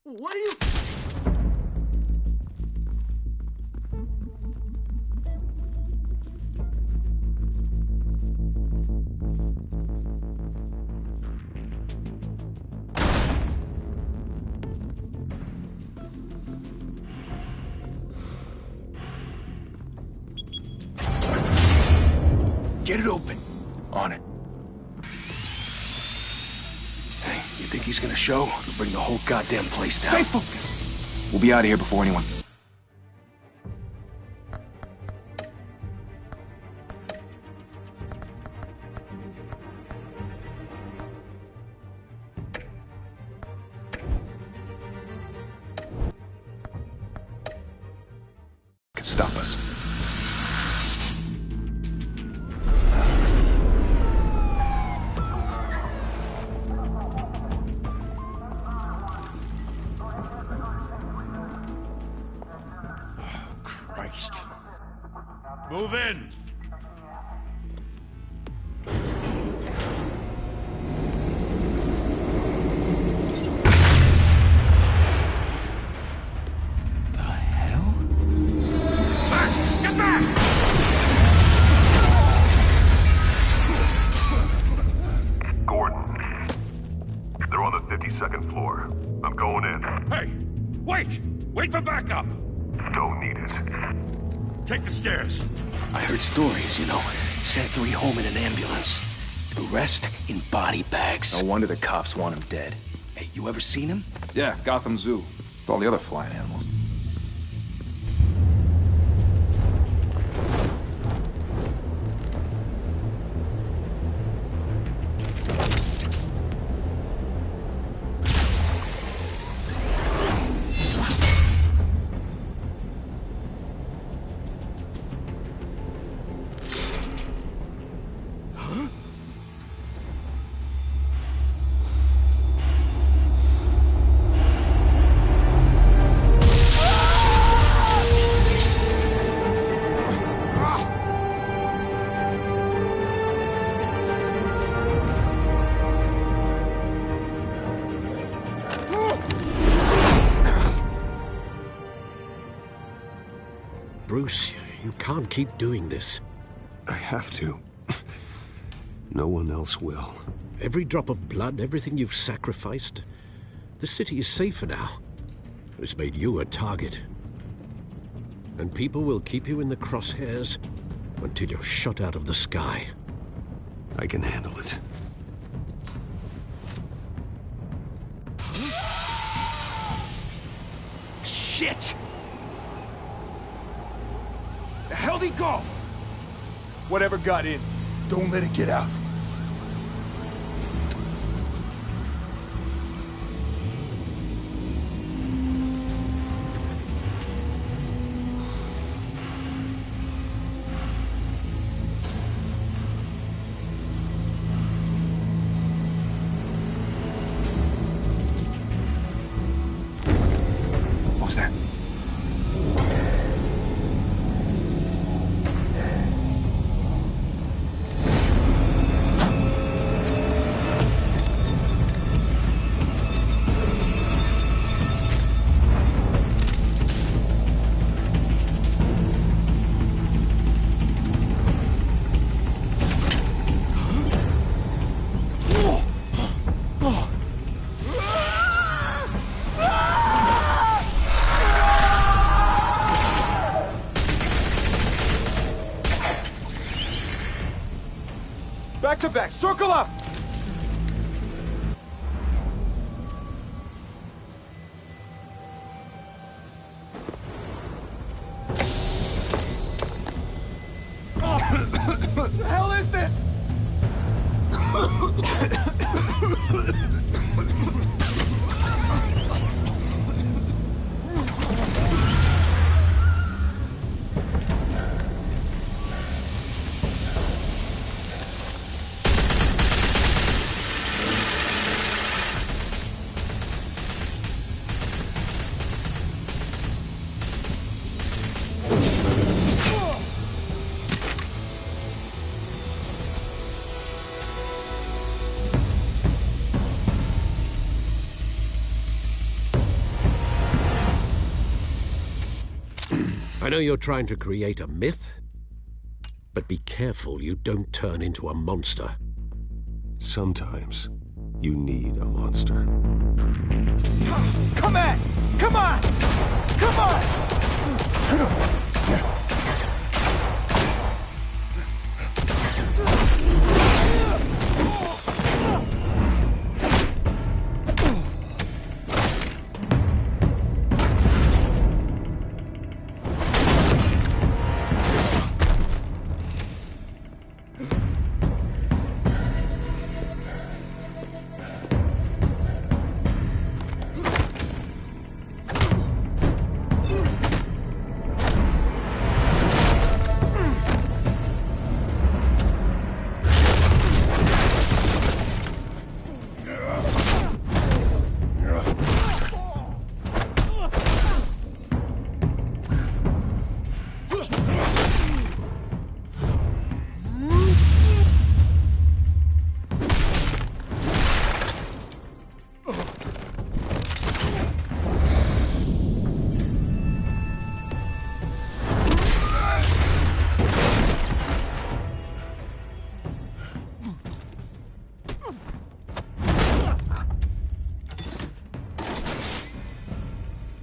What are you... Get it open. On it. Hey, you think he's gonna show? He'll bring the whole goddamn place down. Stay focused! We'll be out of here before anyone... can stop us. Christ. Move in! The hell? Back! Get back! Gordon. They're on the 52nd floor. I'm going in. Hey! Wait! Wait for backup! Don't need it. Take the stairs. I heard stories, you know. Sent 3 home in an ambulance. The rest in body bags. No wonder the cops want him dead. Hey, you ever seen him? Yeah, Gotham Zoo. With all the other flying animals. Bruce, you can't keep doing this. I have to. No one else will. Every drop of blood, everything you've sacrificed. The city is safer now. It's made you a target. And people will keep you in the crosshairs until you're shot out of the sky. I can handle it. Shit! The hell'd he go? Whatever got in, don't let it get out. it back! Circle up! What the hell is this? I know you're trying to create a myth, but be careful you don't turn into a monster. Sometimes you need a monster. Come on! Come on! Come on!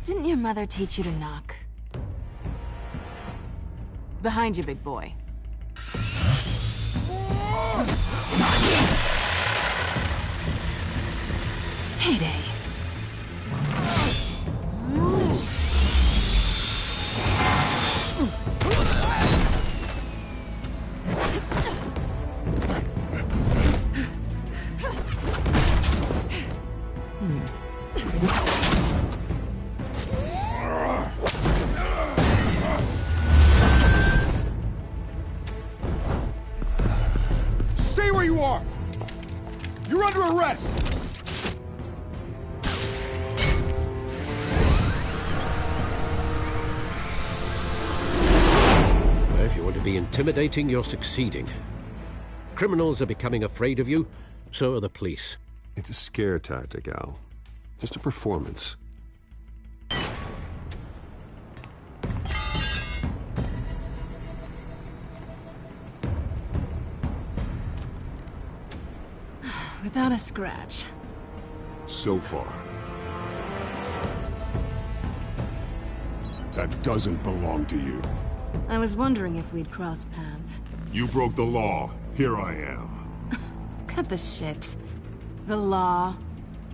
Didn't your mother teach you to knock? Behind you, big boy. Heyday. Stay where you are! You're under arrest! If you want to be intimidating, you're succeeding. Criminals are becoming afraid of you, so are the police. It's a scare tactic, Al. Just a performance. Without a scratch. So far. That doesn't belong to you. I was wondering if we'd cross paths. You broke the law. Here I am. Cut the shit. The law.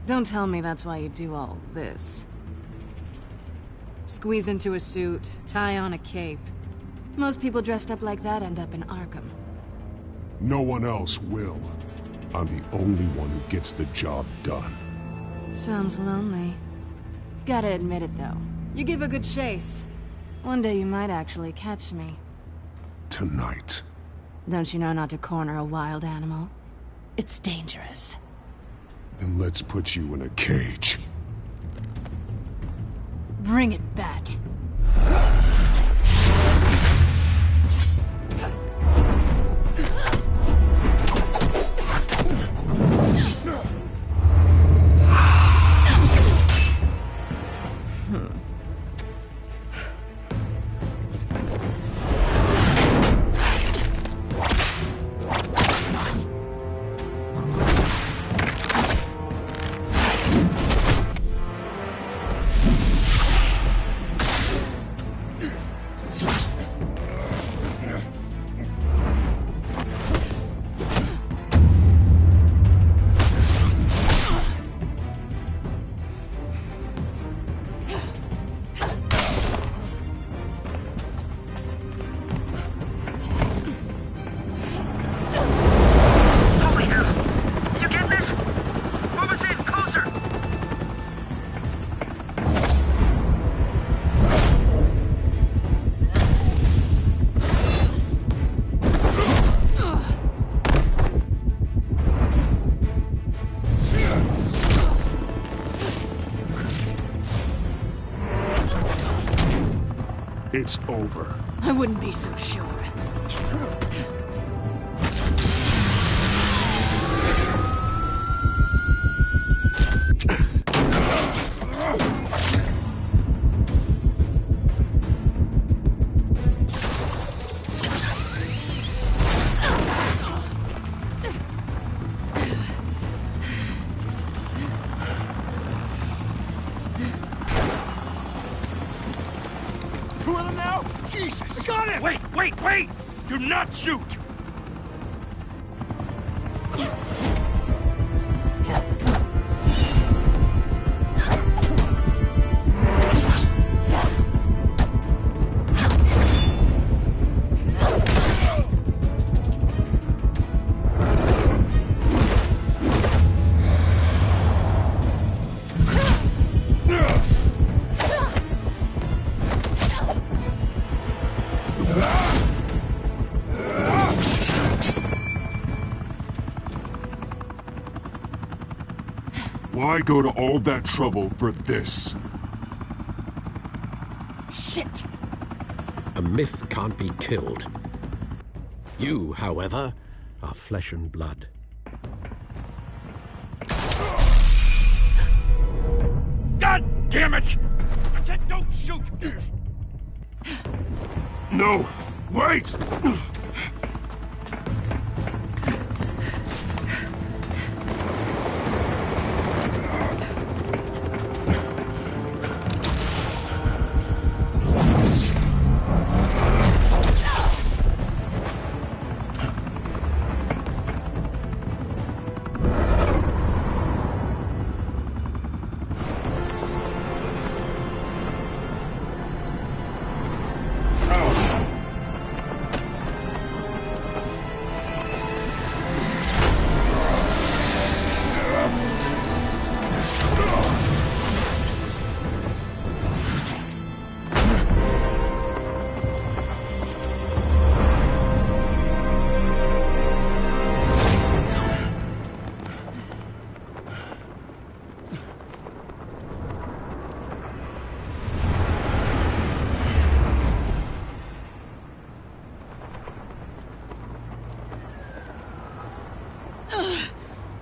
Don't tell me that's why you do all this. Squeeze into a suit, tie on a cape. Most people dressed up like that end up in Arkham. No one else will. I'm the only one who gets the job done. Sounds lonely. Gotta admit it, though. You give a good chase. One day you might actually catch me. Tonight. Don't you know not to corner a wild animal? It's dangerous. Then let's put you in a cage. Bring it, Bat. It's over. I wouldn't be so sure. Two of them now? Jesus! I got him! Wait! Do not shoot! Why go to all that trouble for this? Shit! A myth can't be killed. You, however, are flesh and blood. God damn it! I said don't shoot! No! Wait!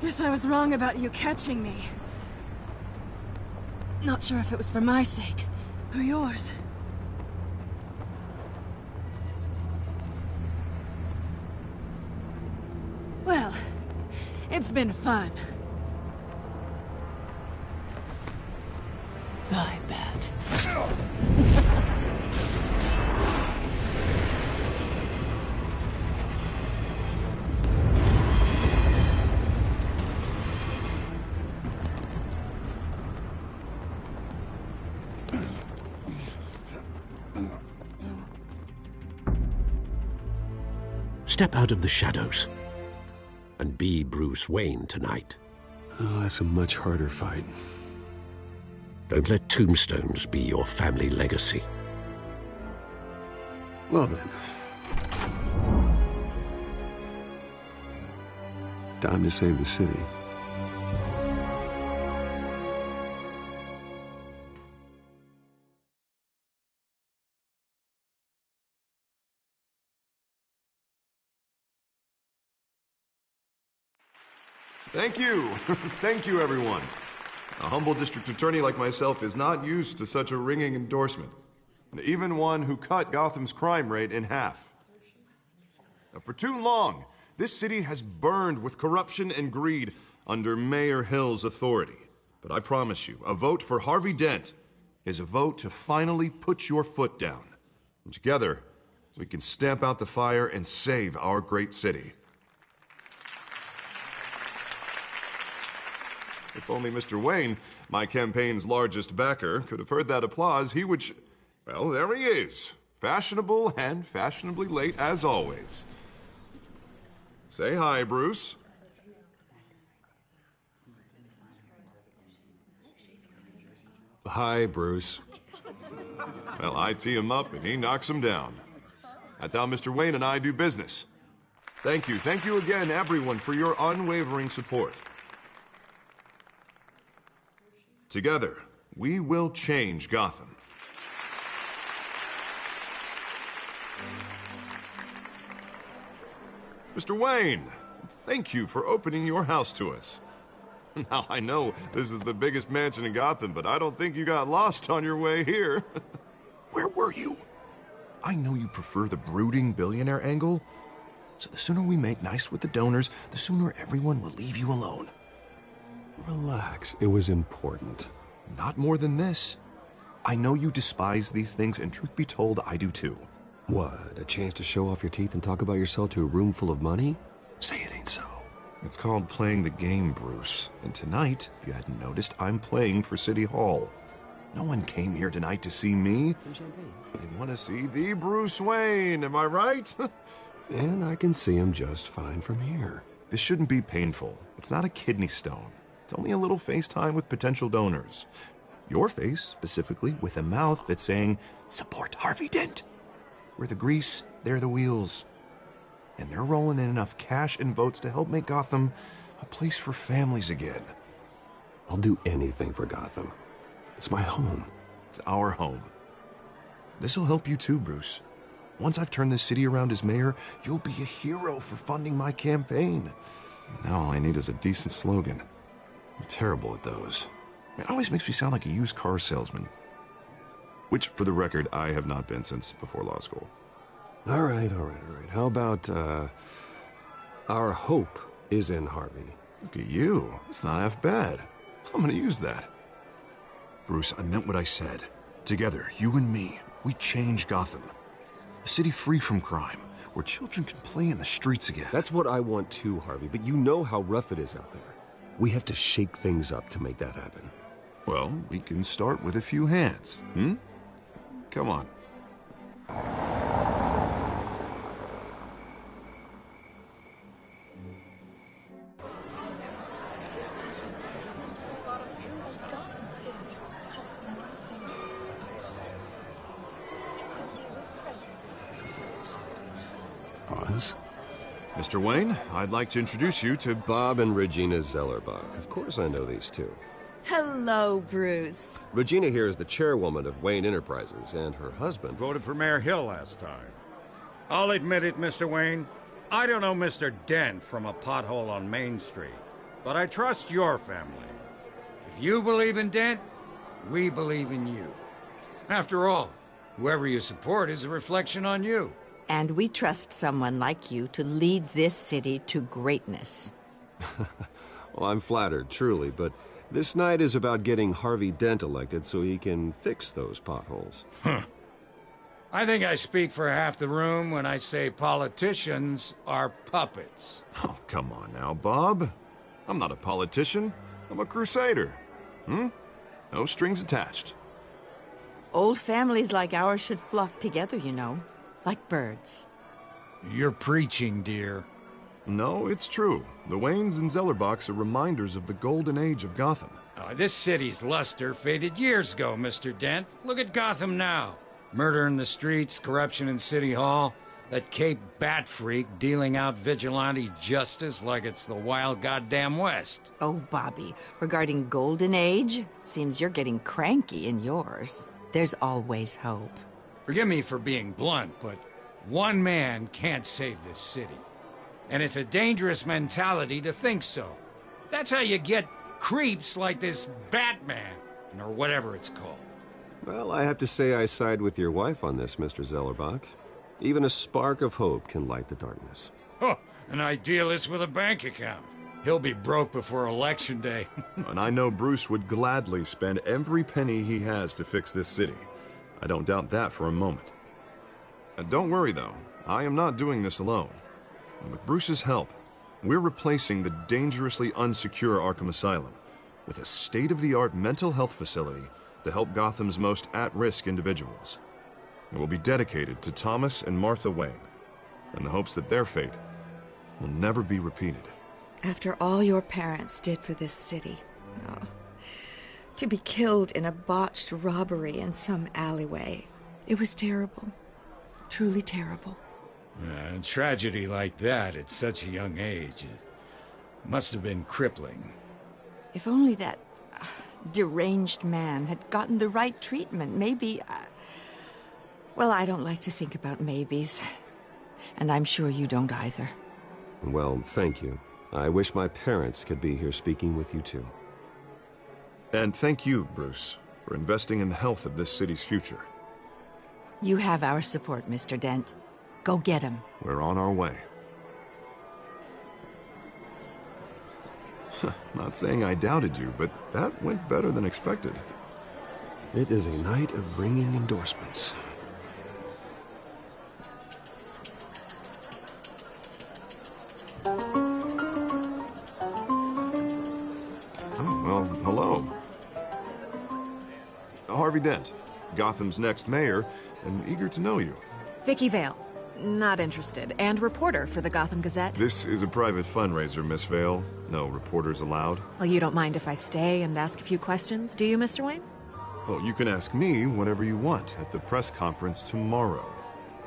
Guess I was wrong about you catching me. Not sure if it was for my sake, or yours. Well, it's been fun. I bet. Step out of the shadows and be Bruce Wayne tonight. Oh, that's a much harder fight. Don't let tombstones be your family legacy. Well then. Time to save the city. Thank you. Thank you, everyone. A humble district attorney like myself is not used to such a ringing endorsement. Even one who cut Gotham's crime rate in half. For too long, this city has burned with corruption and greed under Mayor Hill's authority. But I promise you, a vote for Harvey Dent is a vote to finally put your foot down. And together, we can stamp out the fire and save our great city. If only Mr. Wayne, my campaign's largest backer, could have heard that applause, he would well, there he is. Fashionable and fashionably late as always. Say hi, Bruce. Hi, Bruce. Well, I tee him up and he knocks him down. That's how Mr. Wayne and I do business. Thank you. Thank you again, everyone, for your unwavering support. Together, we will change Gotham. Mr. Wayne, thank you for opening your house to us. Now, I know this is the biggest mansion in Gotham, but I don't think you got lost on your way here. Where were you? I know you prefer the brooding billionaire angle, so the sooner we make nice with the donors, the sooner everyone will leave you alone. Relax, it was important. Not more than this. I know you despise these things, and truth be told, I do too. What, a chance to show off your teeth and talk about yourself to a room full of money? Say it ain't so. It's called playing the game, Bruce. And tonight, if you hadn't noticed, I'm playing for City Hall. No one came here tonight to see me. Some champagne. They want to see the Bruce Wayne, am I right? And I can see him just fine from here. This shouldn't be painful. It's not a kidney stone. It's only a little FaceTime with potential donors. Your face, specifically, with a mouth that's saying, support Harvey Dent. We're the grease, they're the wheels. And they're rolling in enough cash and votes to help make Gotham a place for families again. I'll do anything for Gotham. It's my home. It's our home. This'll help you too, Bruce. Once I've turned this city around as mayor, you'll be a hero for funding my campaign. Now all I need is a decent slogan. I'm terrible at those. It always makes me sound like a used car salesman. Which, for the record, I have not been since before law school. All right. How about, our hope is in Harvey? Look at you. It's not half bad. I'm gonna use that. Bruce, I meant what I said. Together, you and me, we change Gotham. A city free from crime, where children can play in the streets again. That's what I want too, Harvey, but you know how rough it is out there. We have to shake things up to make that happen. Well, we can start with a few hands, Come on. Oz? Mr. Wayne, I'd like to introduce you to Bob and Regina Zellerbach. Of course I know these two. Hello, Bruce. Regina here is the chairwoman of Wayne Enterprises, and her husband... Voted for Mayor Hill last time. I'll admit it, Mr. Wayne. I don't know Mr. Dent from a pothole on Main Street, but I trust your family. If you believe in Dent, we believe in you. After all, whoever you support is a reflection on you. And we trust someone like you to lead this city to greatness. Well, I'm flattered, truly, but this night is about getting Harvey Dent elected so he can fix those potholes. I think I speak for half the room when I say politicians are puppets. Oh, come on now, Bob. I'm not a politician. I'm a crusader. No strings attached. Old families like ours should flock together, you know, like birds. You're preaching, dear. No, it's true. The Waynes and Zellerbachs are reminders of the golden age of Gotham. This city's luster faded years ago, Mr. Dent. Look at Gotham now. Murder in the streets, corruption in City Hall, that Cape Bat freak dealing out vigilante justice like it's the wild goddamn West. Oh, Bobby, regarding Golden Age, seems you're getting cranky in yours. There's always hope. Forgive me for being blunt, but one man can't save this city. And it's a dangerous mentality to think so. That's how you get creeps like this Batman, or whatever it's called. Well, I have to say I side with your wife on this, Mr. Zellerbach. Even a spark of hope can light the darkness. Oh, an idealist with a bank account. He'll be broke before Election Day. And I know Bruce would gladly spend every penny he has to fix this city. I don't doubt that for a moment. Don't worry, though. I am not doing this alone. And with Bruce's help, we're replacing the dangerously unsecure Arkham Asylum with a state-of-the-art mental health facility to help Gotham's most at-risk individuals. It will be dedicated to Thomas and Martha Wayne, in the hopes that their fate will never be repeated. After all your parents did for this city, to be killed in a botched robbery in some alleyway, it was terrible. Truly terrible. A tragedy like that at such a young age, it must have been crippling. If only that deranged man had gotten the right treatment, maybe... well, I don't like to think about maybes. And I'm sure you don't either. Well, thank you. I wish my parents could be here speaking with you too. And thank you, Bruce, for investing in the health of this city's future. You have our support, Mr. Dent. Go get him. We're on our way. Not saying I doubted you, but that went better than expected. It is a night of ringing endorsements. Oh, well, hello. Harvey Dent, Gotham's next mayor, and eager to know you. Vicky Vale. Not interested. And reporter for the Gotham Gazette. This is a private fundraiser, Miss Vale. No reporters allowed. Well, you don't mind if I stay and ask a few questions, do you, Mr. Wayne? Well, you can ask me whatever you want at the press conference tomorrow.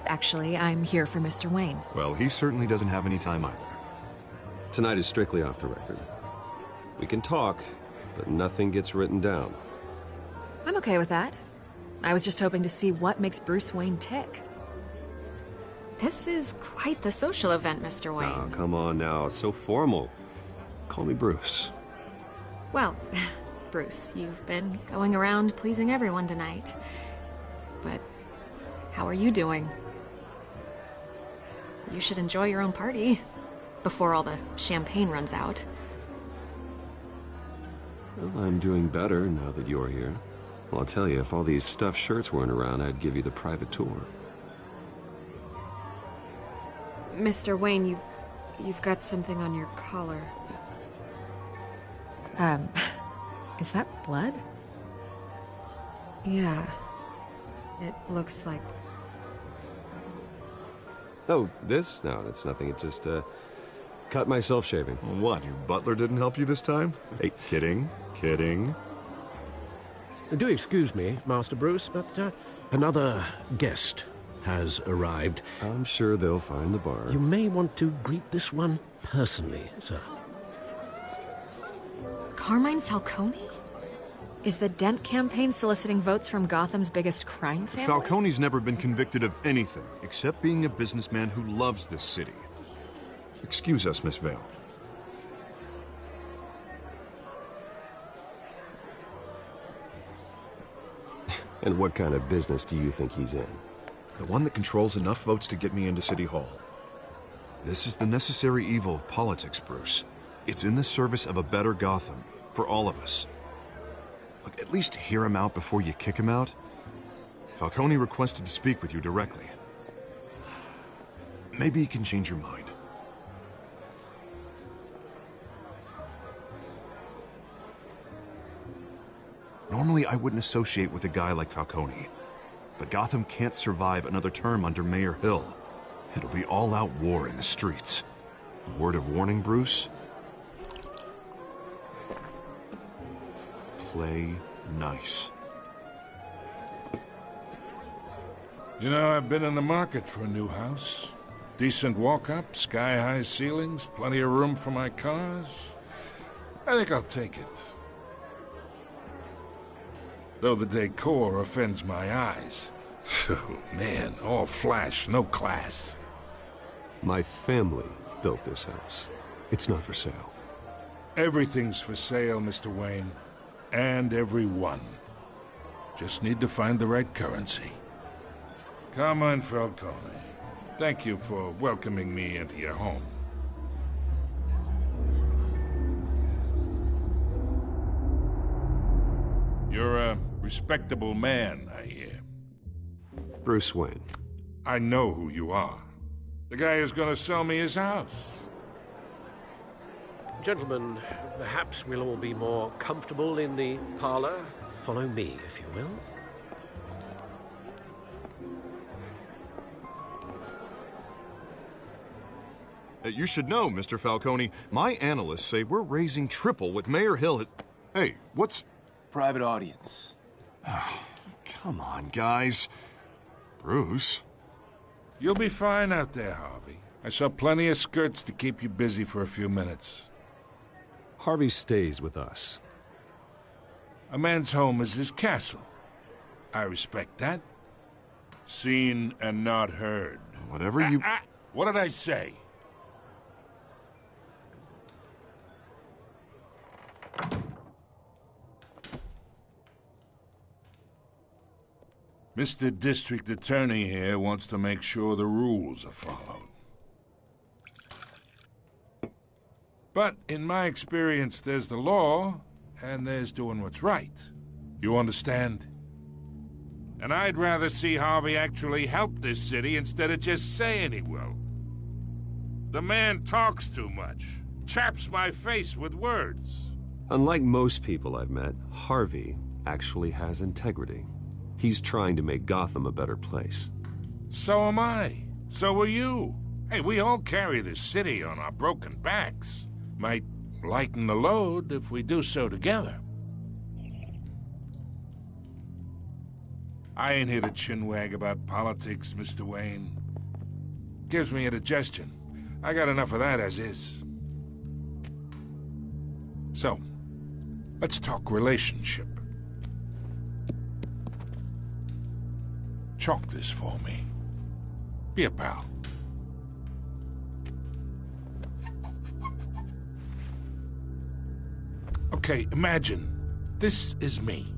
Actually, I'm here for Mr. Wayne. Well, he certainly doesn't have any time either. Tonight is strictly off the record. We can talk, but nothing gets written down. I'm okay with that. I was just hoping to see what makes Bruce Wayne tick. This is quite the social event, Mr. Wayne. Oh, come on now. It's so formal. Call me Bruce. Well, Bruce, you've been going around pleasing everyone tonight. But how are you doing? You should enjoy your own party before all the champagne runs out. Well, I'm doing better now that you're here. Well, I'll tell you, if all these stuffed shirts weren't around, I'd give you the private tour. Mr. Wayne, you've got something on your collar. Is that blood? Yeah. It looks like... Oh, this? No, it's nothing. It just, cut myself shaving. What, your butler didn't help you this time? Hey, kidding. Do excuse me, Master Bruce, but another guest has arrived. I'm sure they'll find the bar. You may want to greet this one personally, sir. Carmine Falcone? Is the Dent campaign soliciting votes from Gotham's biggest crime family? Falcone's never been convicted of anything, except being a businessman who loves this city. Excuse us, Miss Vale. And what kind of business do you think he's in? The one that controls enough votes to get me into City Hall. This is the necessary evil of politics, Bruce. It's in the service of a better Gotham, for all of us. Look, at least hear him out before you kick him out. Falcone requested to speak with you directly. Maybe he can change your mind. Normally, I wouldn't associate with a guy like Falcone. But Gotham can't survive another term under Mayor Hill. It'll be all-out war in the streets. A word of warning, Bruce? Play nice. You know, I've been in the market for a new house. Decent walk-up, sky-high ceilings, plenty of room for my cars. I think I'll take it. Though the decor offends my eyes. Oh, man, all flash, no class. My family built this house. It's not for sale. Everything's for sale, Mr. Wayne. And everyone. Just need to find the right currency. Carmine Falcone, thank you for welcoming me into your home. You're a respectable man, I hear. Bruce Wayne. I know who you are. The guy who's gonna sell me his house. Gentlemen, perhaps we'll all be more comfortable in the parlor. Follow me, if you will. You should know, Mr. Falcone, my analysts say we're raising triple what Mayor Hill has... Hey, what's... Private audience. Oh, come on, guys. Bruce? You'll be fine out there, Harvey. I saw plenty of skirts to keep you busy for a few minutes. Harvey stays with us. A man's home is his castle. I respect that. Seen and not heard. Whatever you... What did I say? Mr. District Attorney here wants to make sure the rules are followed. But in my experience, there's the law, and there's doing what's right. You understand? And I'd rather see Harvey actually help this city instead of just saying he will. The man talks too much, chaps my face with words. Unlike most people I've met, Harvey actually has integrity. He's trying to make Gotham a better place. So am I. So are you. Hey, we all carry this city on our broken backs. Might lighten the load if we do so together. I ain't here to chinwag about politics, Mr. Wayne. Gives me indigestion. I got enough of that as is. So, let's talk relationship. Chalk this for me. Be a pal. Okay, imagine this is me.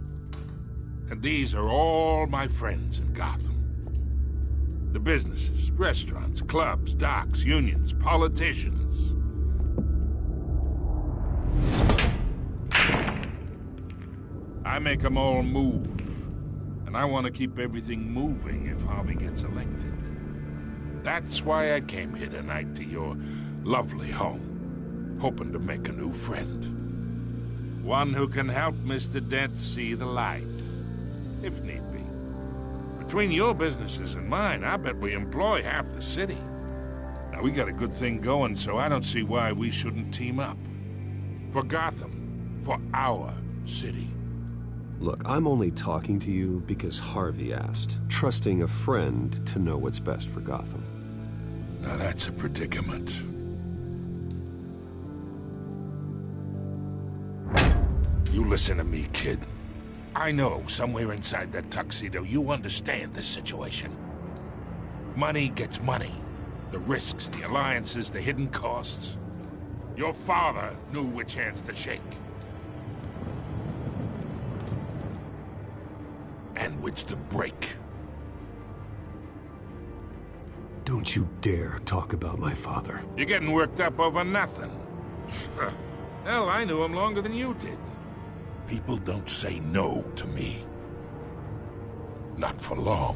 And these are all my friends in Gotham. The businesses, restaurants, clubs, docks, unions, politicians. I make them all move. And I want to keep everything moving if Harvey gets elected. That's why I came here tonight to your lovely home, hoping to make a new friend. One who can help Mr. Dent see the light, if need be. Between your businesses and mine, I bet we employ half the city. Now, we got a good thing going, so I don't see why we shouldn't team up. For Gotham, for our city. Look, I'm only talking to you because Harvey asked, trusting a friend to know what's best for Gotham. Now that's a predicament. You listen to me, kid. I know somewhere inside that tuxedo you understand this situation. Money gets money. The risks, the alliances, the hidden costs. Your father knew which hands to shake. And which to break. Don't you dare talk about my father. You're getting worked up over nothing. Hell, I knew him longer than you did. People don't say no to me. Not for long.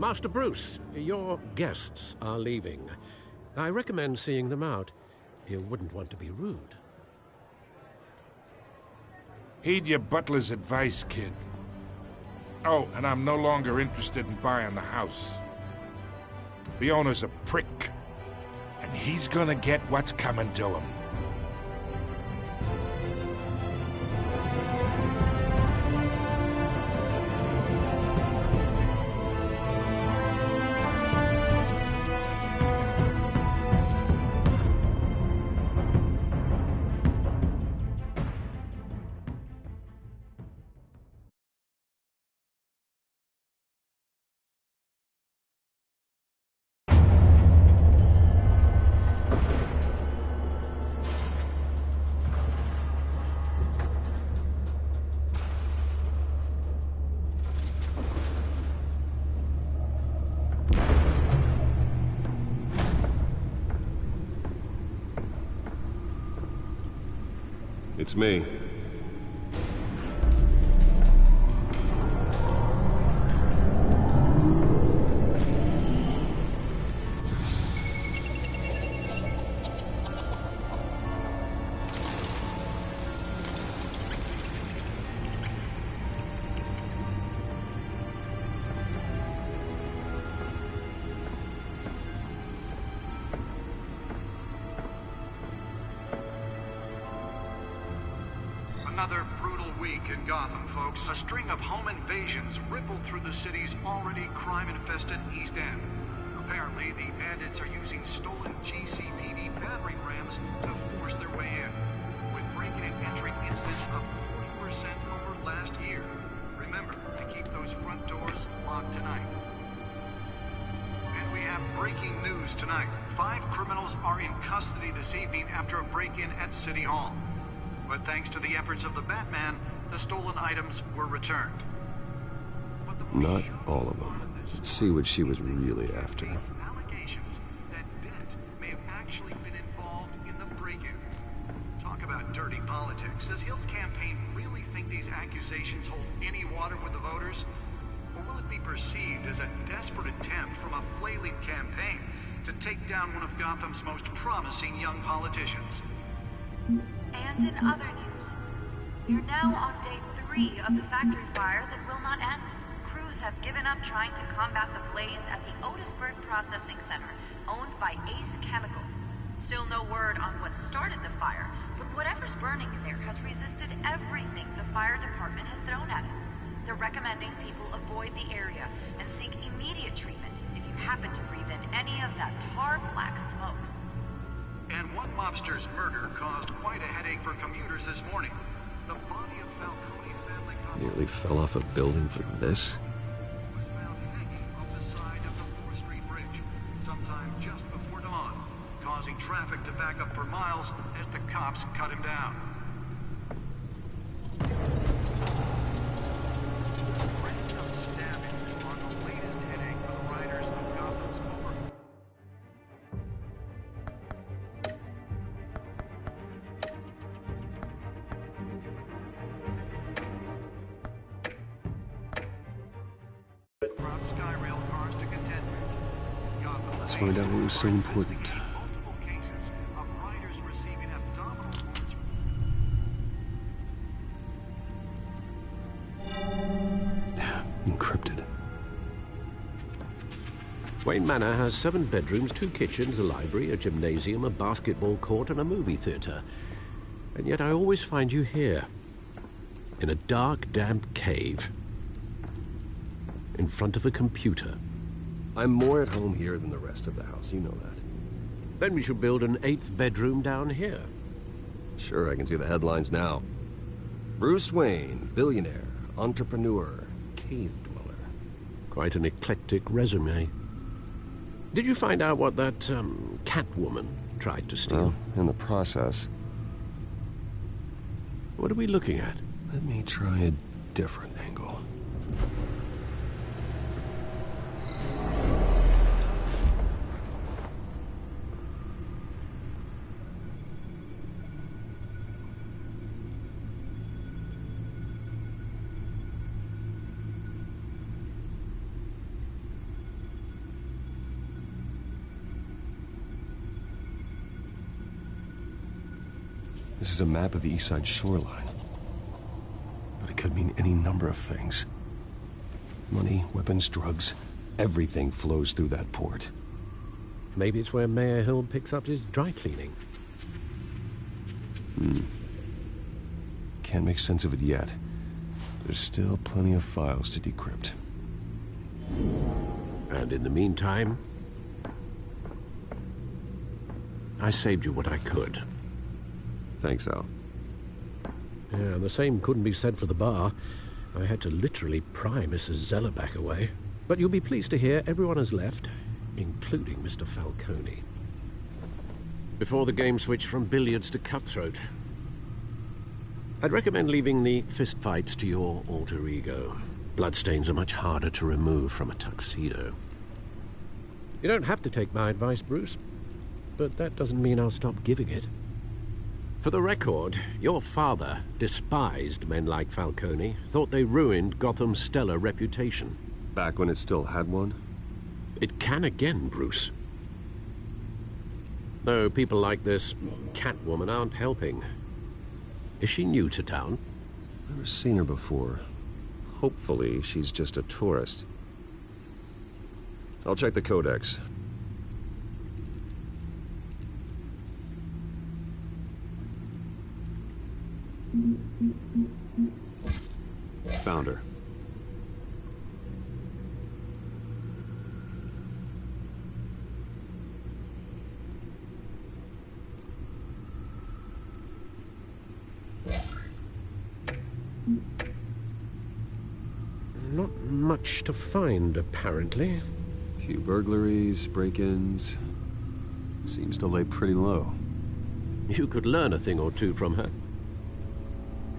Master Bruce, your guests are leaving. I recommend seeing them out. You wouldn't want to be rude. Heed your butler's advice, kid. Oh, and I'm no longer interested in buying the house. The owner's a prick. And he's gonna get what's coming to him. It's me. Another brutal week in Gotham, folks. A string of home invasions rippled through the city's already crime-infested East End. Apparently, the bandits are using stolen GCPD battering rams to force their way in, with breaking and entering incidents up 40% over last year. Remember to keep those front doors locked tonight. And we have breaking news tonight. 5 criminals are in custody this evening after a break-in at City Hall. but thanks to the efforts of the Batman, the stolen items were returned. Not all of them. Let's see what she was really after. Allegations that Dent may have actually been involved in the break-in. Talk about dirty politics. Does Hill's campaign really think these accusations hold any water with the voters? Or will it be perceived as a desperate attempt from a flailing campaign to take down one of Gotham's most promising young politicians? And in other news, we're now on day 3 of the factory fire that will not end. Crews have given up trying to combat the blaze at the Otisburg Processing Center, owned by Ace Chemical. Still no word on what started the fire, but whatever's burning in there has resisted everything the fire department has thrown at it. They're recommending people avoid the area and seek immediate treatment if you happen to breathe in any of that tar black smoke. And one mobster's murder caused quite a headache for commuters this morning. The body of Falcone family Nearly fell off a building for this. was found hanging off the side of the 4th Street Bridge sometime just before dawn, causing traffic to back up for miles as the cops cut him down. Random stabbings are the latest headache for the riders of Gotham's over. Brought Skyrail cars to contentment. Gotham Let's find out what was so important. multiple cases of riders receiving abdominal wounds. Encrypted. Wayne Manor has 7 bedrooms, 2 kitchens, a library, a gymnasium, a basketball court, and a movie theater. And yet I always find you here, in a dark, damp cave, in front of a computer. I'm more at home here than the rest of the house, you know that. Then we should build an 8th bedroom down here. Sure, I can see the headlines now. Bruce Wayne, billionaire, entrepreneur, cave dweller. Quite an eclectic resume. Did you find out what that, Catwoman tried to steal? Well, in the process. What are we looking at? Let me try a different angle. This is a map of the East Side shoreline. But it could mean any number of things. Money, weapons, drugs, everything flows through that port. Maybe it's where Mayor Hill picks up his dry cleaning. Can't make sense of it yet. There's still plenty of files to decrypt. And in the meantime, I saved you what I could. Thanks, Al. Yeah, the same couldn't be said for the bar. I had to literally pry Mrs. Zellerback away. But you'll be pleased to hear everyone has left, including Mr. Falcone. Before the game switched from billiards to cutthroat. I'd recommend leaving the fistfights to your alter ego. Bloodstains are much harder to remove from a tuxedo. You don't have to take my advice, Bruce, but that doesn't mean I'll stop giving it. For the record, your father despised men like Falcone, thought they ruined Gotham's stellar reputation. Back when it still had one? It can again, Bruce. Though people like this Catwoman aren't helping. Is she new to town? Never seen her before. Hopefully, she's just a tourist. I'll check the codex. Found her. Not much to find, apparently. Few burglaries, break-ins. Seems to lay pretty low. You could learn a thing or two from her.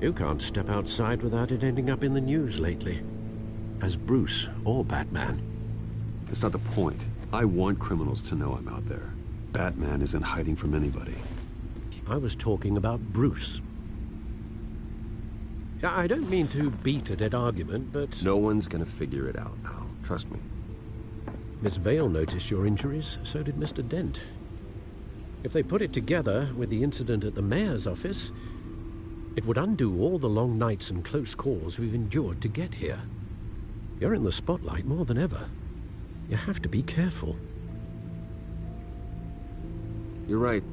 You can't step outside without it ending up in the news lately. As Bruce or Batman. That's not the point. I want criminals to know I'm out there. Batman isn't hiding from anybody. I was talking about Bruce. I don't mean to beat a dead argument, but... No one's gonna figure it out now. Trust me. Miss Vale noticed your injuries, so did Mr. Dent. If they put it together with the incident at the mayor's office, it would undo all the long nights and close calls we've endured to get here. You're in the spotlight more than ever. You have to be careful. You're right.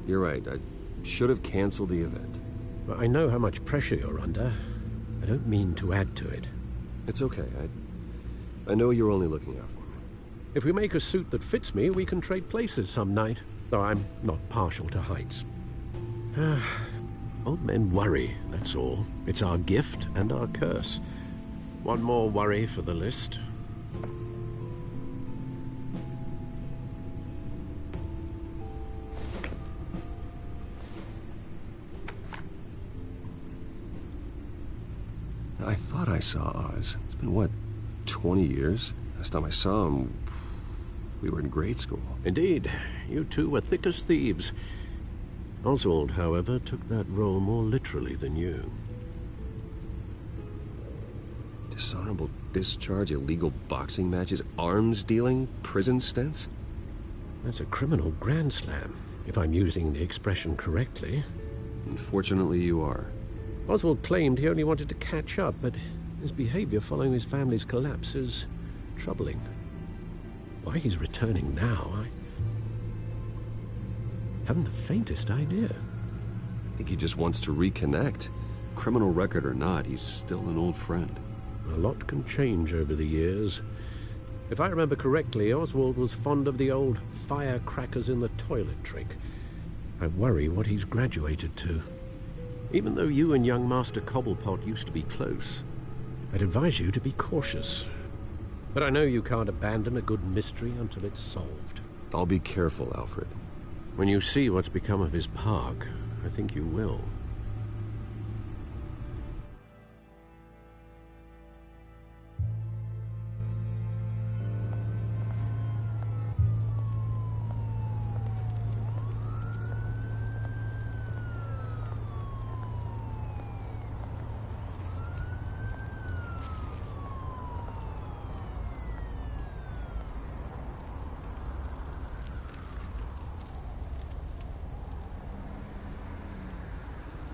I should have canceled the event. Well, I know how much pressure you're under. I don't mean to add to it. It's okay. I know you're only looking out for me. If we make a suit that fits me, we can trade places some night. Though I'm not partial to heights. Old men worry, that's all. It's our gift and our curse. One more worry for the list. I thought I saw Oz. It's been, what, 20 years? Last time I saw him, we were in grade school. Indeed. You two were thick as thieves. Oswald, however, took that role more literally than you. Dishonorable discharge, illegal boxing matches, arms dealing, prison stints? That's a criminal grand slam, if I'm using the expression correctly. Unfortunately, you are. Oswald claimed he only wanted to catch up, but his behavior following his family's collapse is troubling. Why he's returning now, I haven't the faintest idea. I think he just wants to reconnect. Criminal record or not, he's still an old friend. A lot can change over the years. If I remember correctly, Oswald was fond of the old firecrackers in the toilet trick. I worry what he's graduated to. Even though you and young Master Cobblepot used to be close, I'd advise you to be cautious. But I know you can't abandon a good mystery until it's solved. I'll be careful, Alfred. When you see what's become of his park, I think you will.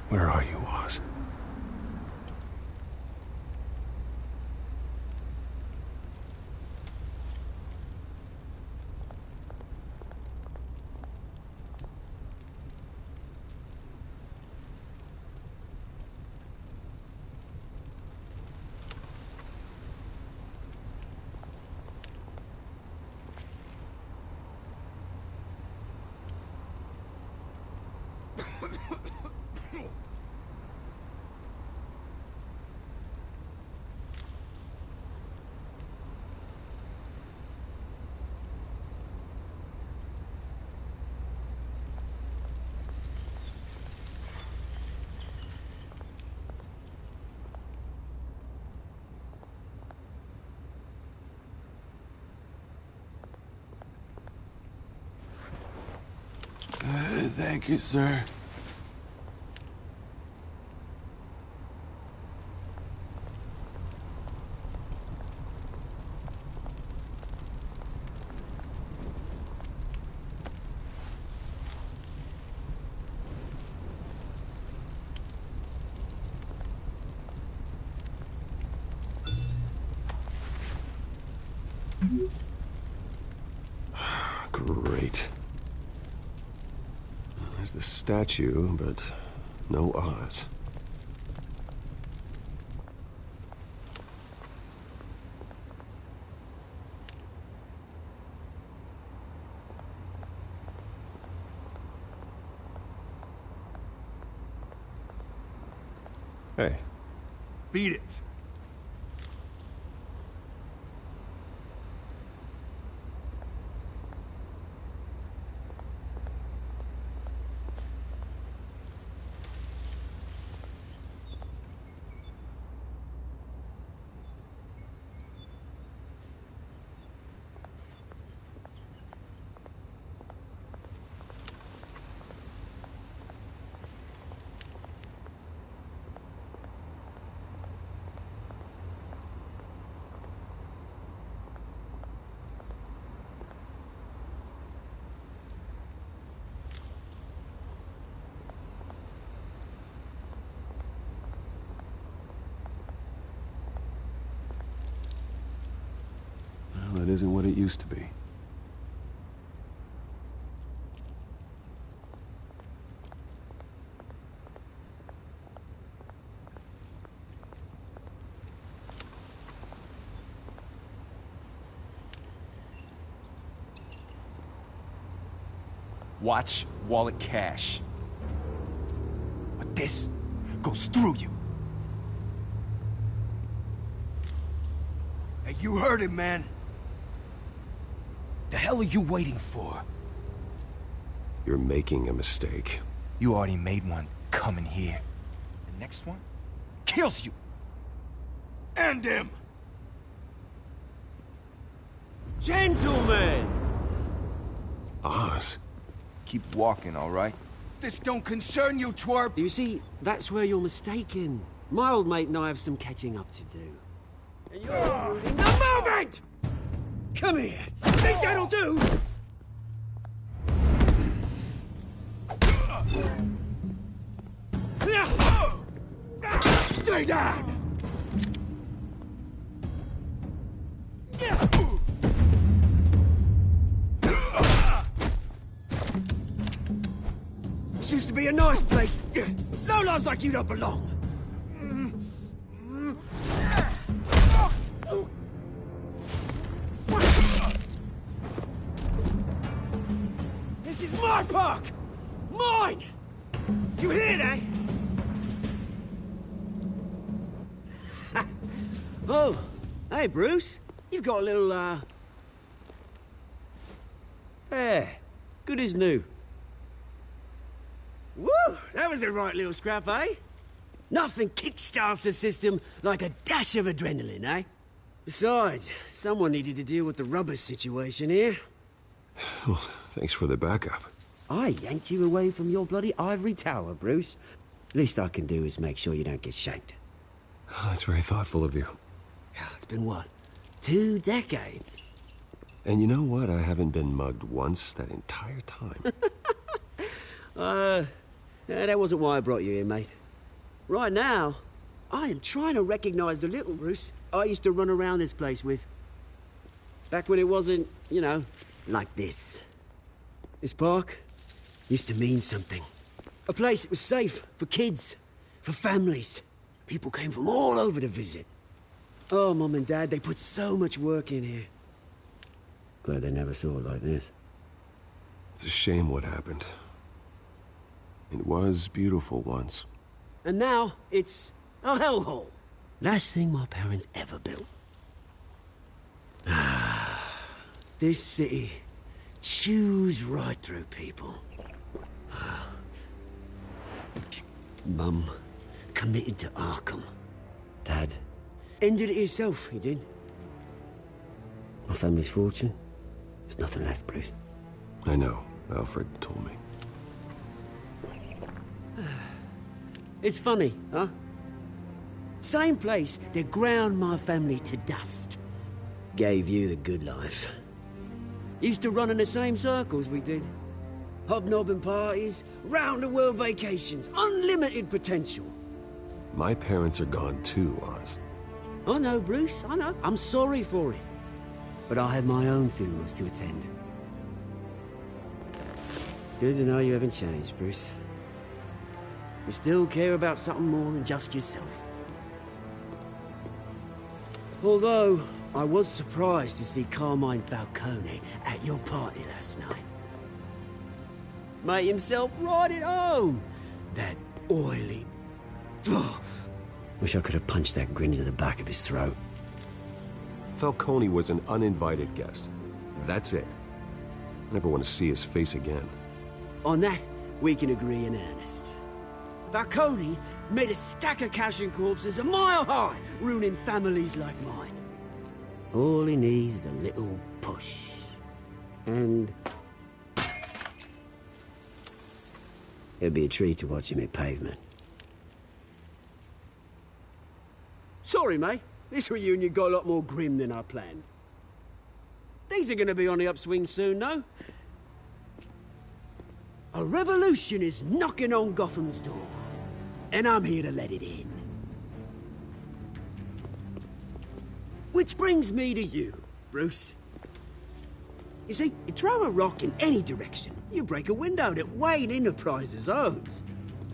Where are you, Oz? Thank you, sir. Great. There's the statue, but no Oz. Hey. Beat it. it isn't what it used to be. Watch wallet cash. But this goes through you. Hey, you heard him, man. The hell are you waiting for? You're making a mistake. You already made one coming here. The next one kills you. End him! Gentlemen! Oz. Keep walking, all right? This don't concern you, twerp! You see, that's where you're mistaken. My old mate and I have some catching up to do. And you're ruining the moment! Come here! Think that'll do? Stay down! This used to be a nice place. No lives like you don't belong. This is my park! Mine! You hear that? Oh, hey, Bruce. You've got a little, There. Good as new. Woo! That was a right little scrap, eh? Nothing kickstarts the system like a dash of adrenaline, eh? Besides, someone needed to deal with the rubber situation here. Well, thanks for the backup. I yanked you away from your bloody ivory tower, Bruce. Least I can do is make sure you don't get shanked. Oh, that's very thoughtful of you. It's been what? 2 decades? And you know what? I haven't been mugged once that entire time. That wasn't why I brought you here, mate. Right now, I am trying to recognize the little Bruce I used to run around this place with. Back when it wasn't, you know, like this. This park used to mean something. A place that was safe for kids, for families. People came from all over to visit. Oh, Mum and Dad, they put so much work in here. Glad they never saw it like this. It's a shame what happened. It was beautiful once. And now, it's a hellhole. Last thing my parents ever built. This city chews right through people. Mum committed to Arkham. Dad ended it himself, he did. My family's fortune, there's nothing left, Bruce. I know. Alfred told me. It's funny, huh? Same place that ground my family to dust. Gave you the good life. Used to run in the same circles we did. Hobnobbing parties, round-the-world vacations, unlimited potential. My parents are gone too, Oz. I know, Bruce, I know. I'm sorry for it. But I have my own funerals to attend. Good to know you haven't changed, Bruce. You still care about something more than just yourself. Although, I was surprised to see Carmine Falcone at your party last night. Made himself right at home. That oily... Oh, wish I could have punched that grin into the back of his throat. Falcone was an uninvited guest. That's it. I never want to see his face again. On that, we can agree in earnest. Falcone made a stack of cash and corpses a mile high, ruining families like mine. All he needs is a little push. And... it'd be a treat to watch him hit pavement. Sorry, mate. This reunion got a lot more grim than I planned. Things are gonna be on the upswing soon, no? A revolution is knocking on Gotham's door. And I'm here to let it in. Which brings me to you, Bruce. You see, you throw a rock in any direction, you break a window that Wayne Enterprises owns.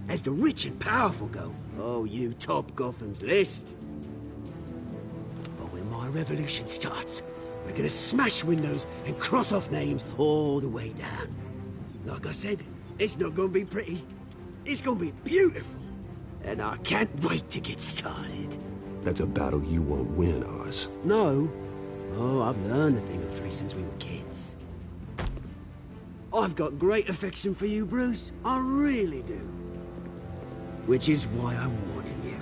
As the rich and powerful go, oh, you top Gotham's list. But when my revolution starts, we're gonna smash windows and cross off names all the way down. Like I said, it's not gonna be pretty. It's gonna be beautiful. And I can't wait to get started. That's a battle you won't win, Oz. No. Oh, I've learned a thing or three since we were kids. I've got great affection for you, Bruce. I really do. Which is why I'm warning you.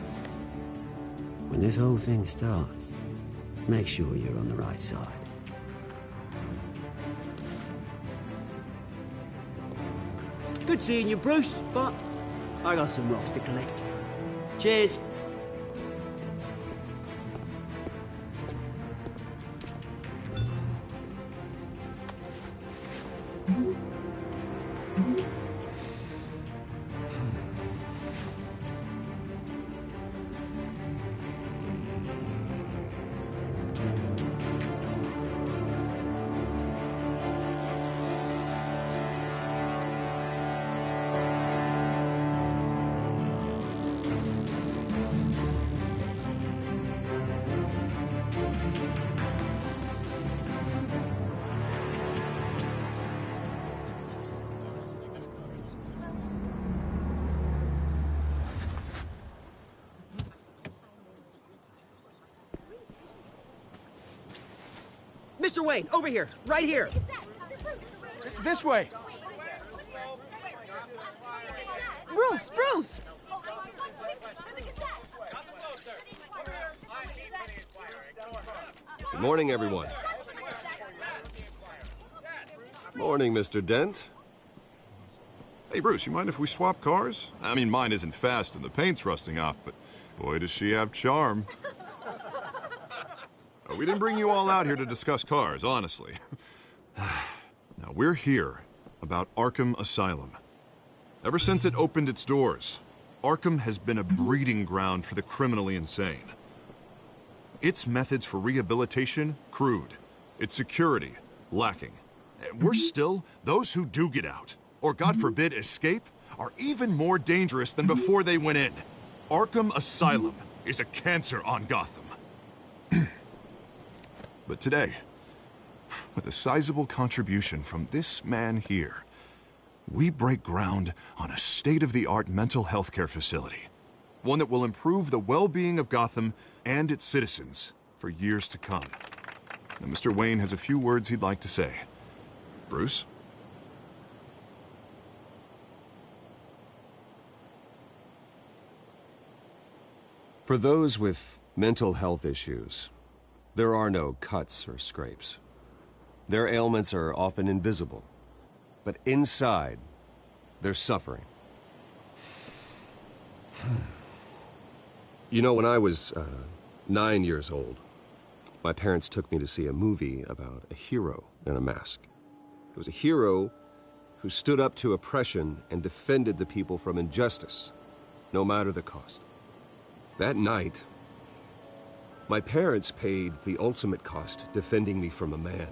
When this whole thing starts, make sure you're on the right side. Good seeing you, Bruce, but I got some rocks to collect. Cheers. Mr. Wayne, over here, right here. This way. Bruce! Good morning, everyone. Morning, Mr. Dent. Hey, Bruce, you mind if we swap cars? I mean, mine isn't fast and the paint's rusting off, but boy, does she have charm. We didn't bring you all out here to discuss cars, honestly. Now, we're here about Arkham Asylum. Ever since it opened its doors, Arkham has been a breeding ground for the criminally insane. Its methods for rehabilitation, crude. Its security, lacking. Worse still, those who do get out, or God forbid, escape, are even more dangerous than before they went in. Arkham Asylum is a cancer on Gotham. But today, with a sizable contribution from this man here, we break ground on a state-of-the-art mental health care facility. One that will improve the well-being of Gotham and its citizens for years to come. Now, Mr. Wayne has a few words he'd like to say. Bruce? For those with mental health issues, there are no cuts or scrapes. Their ailments are often invisible, but inside, they're suffering. You know, when I was 9 years old, my parents took me to see a movie about a hero in a mask. It was a hero who stood up to oppression and defended the people from injustice, no matter the cost. That night, my parents paid the ultimate cost defending me from a man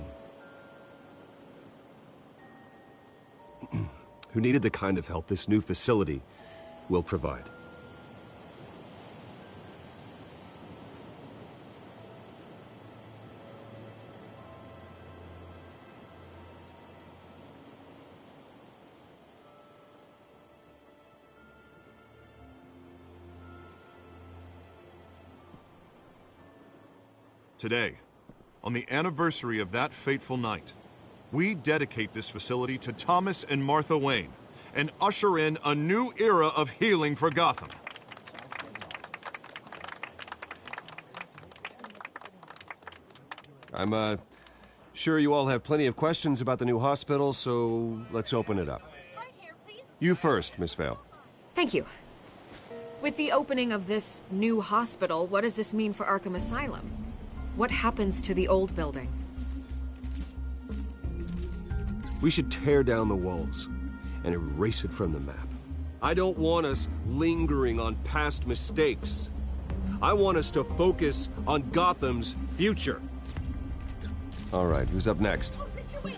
who needed the kind of help this new facility will provide. Today, on the anniversary of that fateful night, we dedicate this facility to Thomas and Martha Wayne and usher in a new era of healing for Gotham. I'm sure you all have plenty of questions about the new hospital, so let's open it up. You first, Miss Vale. Thank you. With the opening of this new hospital, what does this mean for Arkham Asylum? What happens to the old building? We should tear down the walls and erase it from the map. I don't want us lingering on past mistakes. I want us to focus on Gotham's future. All right, who's up next? Oh, Mr. Wayne,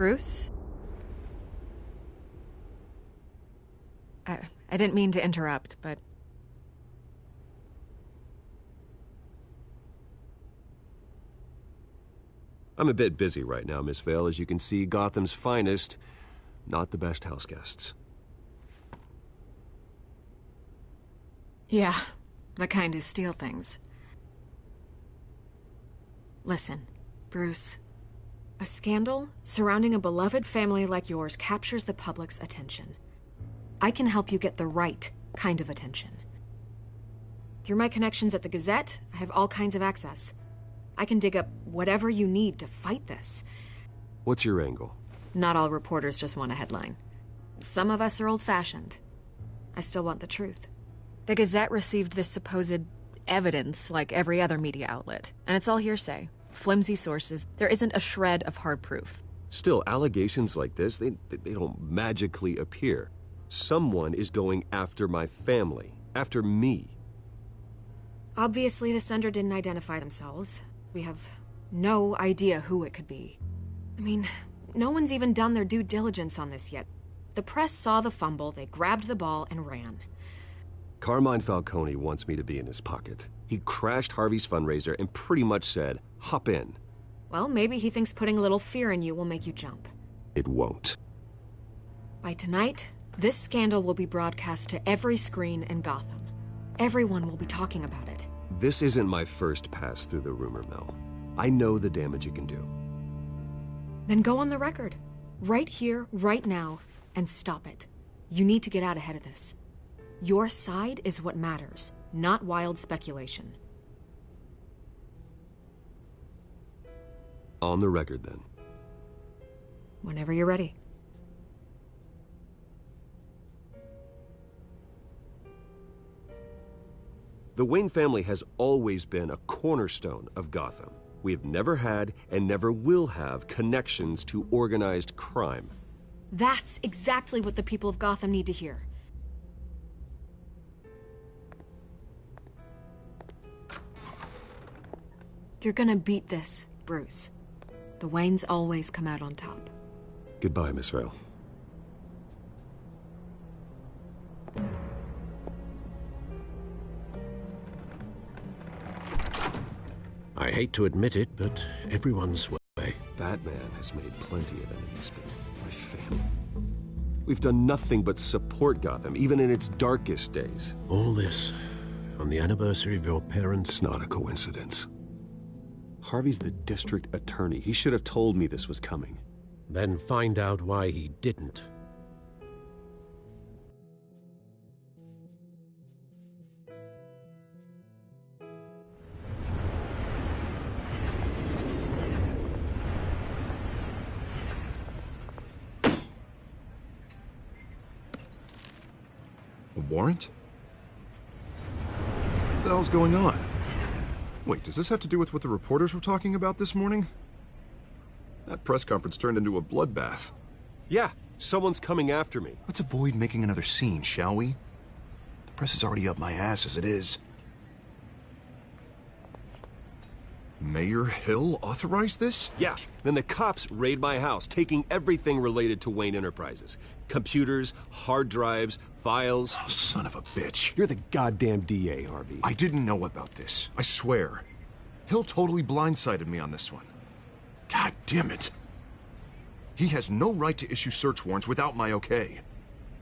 Bruce? I didn't mean to interrupt, but... I'm a bit busy right now, Miss Vale. As you can see, Gotham's finest, not the best house guests. Yeah, the kind who steal things. Listen, Bruce. A scandal surrounding a beloved family like yours captures the public's attention. I can help you get the right kind of attention. Through my connections at the Gazette, I have all kinds of access. I can dig up whatever you need to fight this. What's your angle? Not all reporters just want a headline. Some of us are old-fashioned. I still want the truth. The Gazette received this supposed evidence like every other media outlet, and it's all hearsay. Flimsy sources. There isn't a shred of hard proof. Still, allegations like this, they don't magically appear. Someone is going after my family, after me. Obviously, the sender didn't identify themselves. We have no idea who it could be. I mean, no one's even done their due diligence on this yet. The press saw the fumble, they grabbed the ball and ran. Carmine Falcone wants me to be in his pocket. He crashed Harvey's fundraiser and pretty much said, hop in. Well, maybe he thinks putting a little fear in you will make you jump. It won't. By tonight, this scandal will be broadcast to every screen in Gotham. Everyone will be talking about it. This isn't my first pass through the rumor mill. I know the damage it can do. Then go on the record. Right here, right now, and stop it. You need to get out ahead of this. Your side is what matters, not wild speculation. On the record, then. Whenever you're ready. The Wayne family has always been a cornerstone of Gotham. We have never had and never will have connections to organized crime. That's exactly what the people of Gotham need to hear. You're gonna beat this, Bruce. The Waynes always come out on top. Goodbye, Miss Vale. I hate to admit it, but everyone's way. Batman has made plenty of enemies, but my family... We've done nothing but support Gotham, even in its darkest days. All this on the anniversary of your parents'... It's not a coincidence. Harvey's the district attorney. He should have told me this was coming. Then find out why he didn't. A warrant? What the hell's going on? Wait, does this have to do with what the reporters were talking about this morning? That press conference turned into a bloodbath. Yeah, someone's coming after me. Let's avoid making another scene, shall we? The press is already up my ass as it is. Mayor Hill authorized this? Yeah, then the cops raid my house, taking everything related to Wayne Enterprises. Computers, hard drives, files. Oh, son of a bitch. You're the goddamn DA, Harvey. I didn't know about this. I swear. Hill totally blindsided me on this one. God damn it. He has no right to issue search warrants without my okay.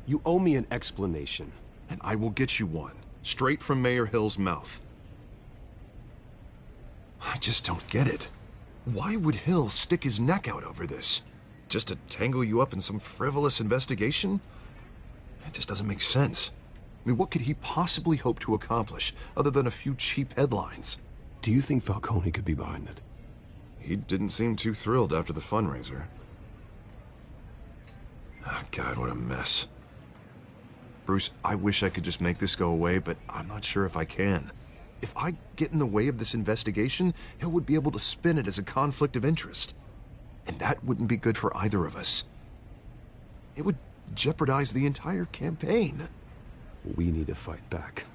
You owe me an explanation. And I will get you one, straight from Mayor Hill's mouth. I just don't get it. Why would Hill stick his neck out over this? Just to tangle you up in some frivolous investigation? It just doesn't make sense. I mean, what could he possibly hope to accomplish other than a few cheap headlines? Do you think Falcone could be behind it? He didn't seem too thrilled after the fundraiser. Oh, God, what a mess. Bruce, I wish I could just make this go away, but I'm not sure if I can. If I get in the way of this investigation, Hill would be able to spin it as a conflict of interest. And that wouldn't be good for either of us. It would jeopardize the entire campaign. We need to fight back.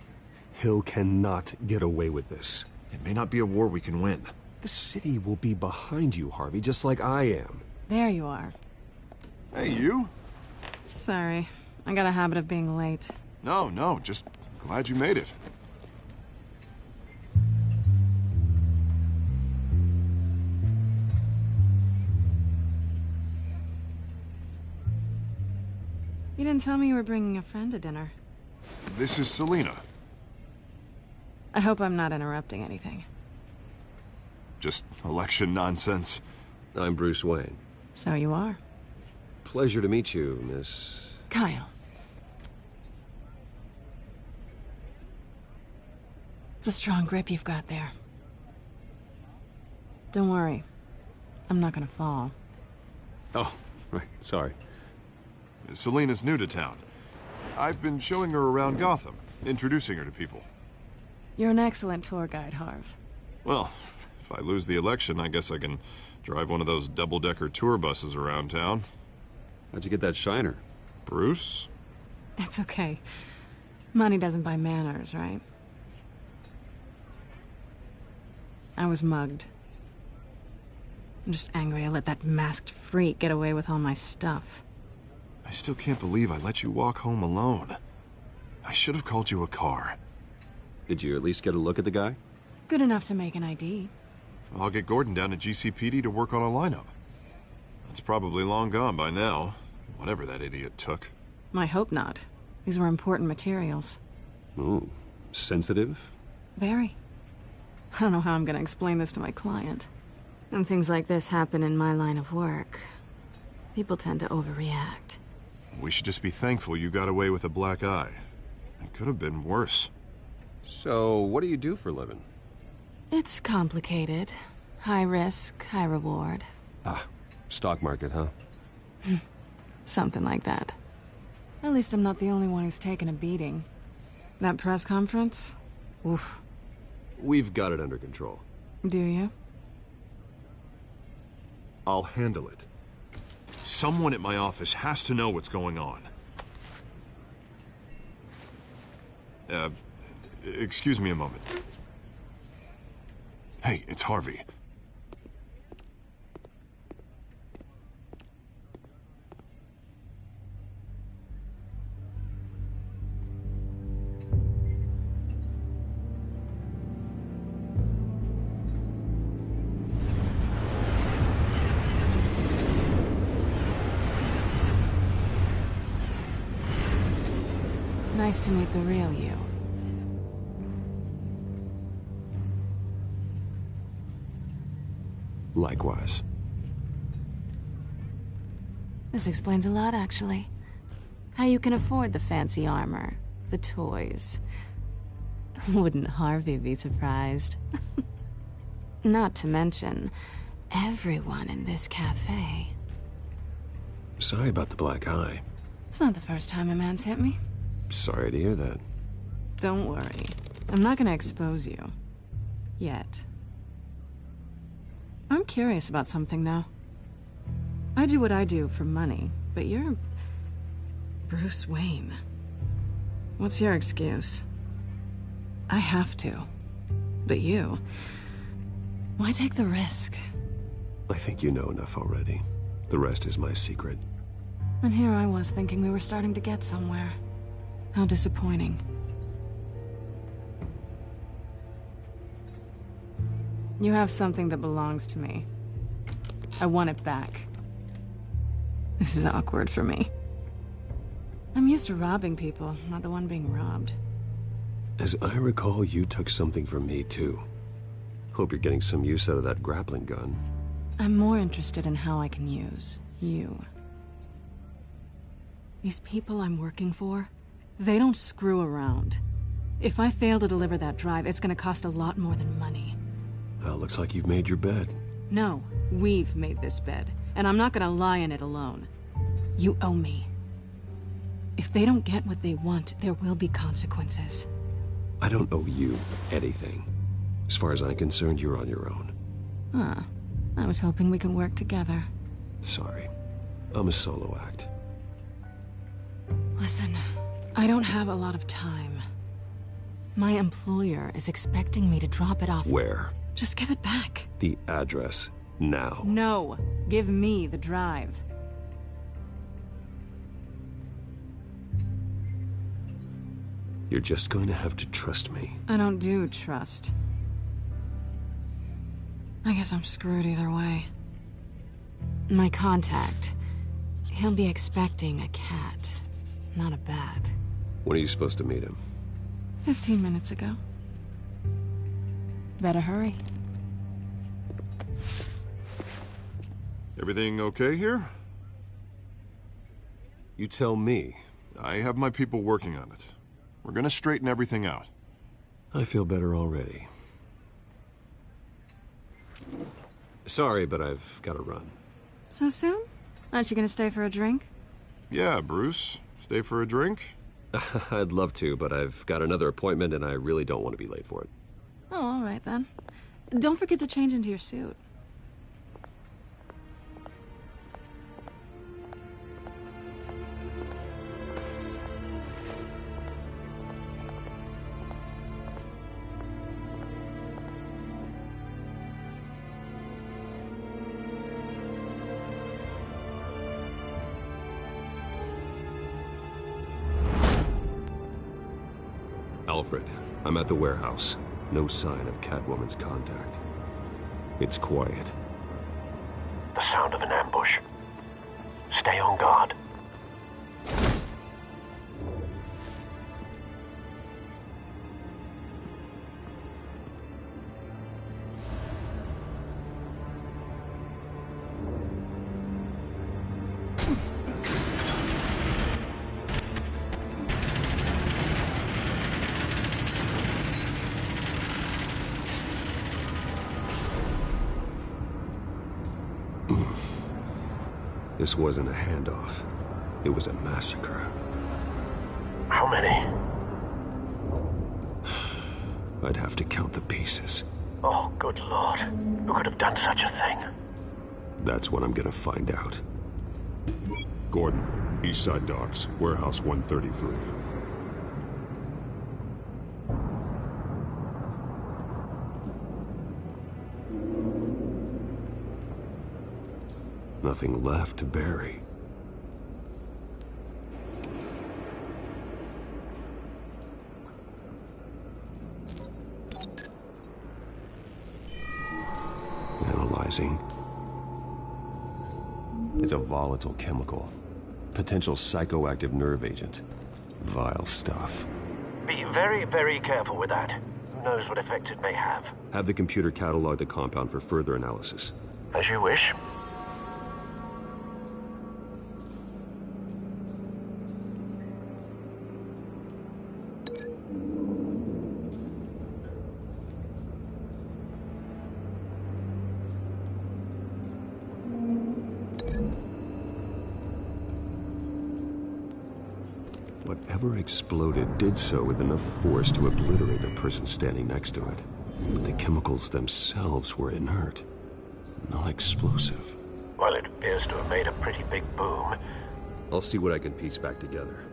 Hill cannot get away with this. It may not be a war we can win. The city will be behind you, Harvey, just like I am. There you are. Hey, you. Sorry. I got a habit of being late. No, just glad you made it. You didn't tell me you were bringing a friend to dinner. This is Selina. I hope I'm not interrupting anything. Just election nonsense. I'm Bruce Wayne. So you are. Pleasure to meet you, Miss... Kyle. It's a strong grip you've got there. Don't worry. I'm not gonna fall. Oh, right. Sorry. Selina's new to town. I've been showing her around Gotham, introducing her to people. You're an excellent tour guide, Harv. Well, if I lose the election, I guess I can drive one of those double-decker tour buses around town. How'd you get that shiner? Bruce? It's okay. Money doesn't buy manners, right? I was mugged. I'm just angry I let that masked freak get away with all my stuff. I still can't believe I let you walk home alone. I should have called you a car. Did you at least get a look at the guy? Good enough to make an ID. I'll get Gordon down to GCPD to work on a lineup. That's probably long gone by now, whatever that idiot took. I hope not. These were important materials. Ooh, sensitive? Very. I don't know how I'm gonna explain this to my client. When things like this happen in my line of work, people tend to overreact. We should just be thankful you got away with a black eye. It could have been worse. So, what do you do for a living? It's complicated. High risk, high reward. Ah, stock market, huh? Something like that. At least I'm not the only one who's taken a beating. That press conference? Oof. We've got it under control. Do you? I'll handle it. Someone at my office has to know what's going on. Excuse me a moment. Hey, it's Harvey. Nice to meet the real you. Likewise. This explains a lot, actually. How you can afford the fancy armor, the toys. Wouldn't Harvey be surprised? Not to mention, everyone in this cafe. Sorry about the black eye. It's not the first time a man's hit me. Sorry to hear that. Don't worry. I'm not gonna expose you. Yet. I'm curious about something, though. I do what I do for money, but you're... Bruce Wayne. What's your excuse? I have to. But you... Why take the risk? I think you know enough already. The rest is my secret. And here I was thinking we were starting to get somewhere. How disappointing. You have something that belongs to me. I want it back. This is awkward for me. I'm used to robbing people, not the one being robbed. As I recall, you took something from me, too. Hope you're getting some use out of that grappling gun. I'm more interested in how I can use you. These people I'm working for, they don't screw around. If I fail to deliver that drive, it's gonna cost a lot more than money. Well, looks like you've made your bed. No, we've made this bed, and I'm not gonna lie in it alone. You owe me. If they don't get what they want, there will be consequences. I don't owe you anything. As far as I'm concerned, you're on your own. Huh. I was hoping we could work together. Sorry. I'm a solo act. Listen, I don't have a lot of time. My employer is expecting me to drop it off. Where? Just give it back. The address, now. No. Give me the drive. You're just going to have to trust me. I don't do trust. I guess I'm screwed either way. My contact. He'll be expecting a cat, not a bat. When are you supposed to meet him? 15 minutes ago. Better hurry. Everything okay here? You tell me. I have my people working on it. We're gonna straighten everything out. I feel better already. Sorry, but I've got to run. So soon? Aren't you gonna stay for a drink? Yeah, Bruce. Stay for a drink? I'd love to, but I've got another appointment and I really don't want to be late for it. Oh, all right then. Don't forget to change into your suit. Alfred, I'm at the warehouse. No sign of Catwoman's contact. It's quiet. The sound of an ambush. Stay on guard. This wasn't a handoff. It was a massacre. How many? I'd have to count the pieces. Oh, good Lord. Who could have done such a thing? That's what I'm gonna find out. Gordon, Eastside Docks, Warehouse 133. Nothing left to bury. Analyzing. It's a volatile chemical. Potential psychoactive nerve agent. Vile stuff. Be very, very careful with that. Who knows what effects it may have. Have the computer catalog the compound for further analysis. As you wish. Whatever exploded did so with enough force to obliterate the person standing next to it. But the chemicals themselves were inert, not explosive. Well, it appears to have made a pretty big boom. I'll see what I can piece back together.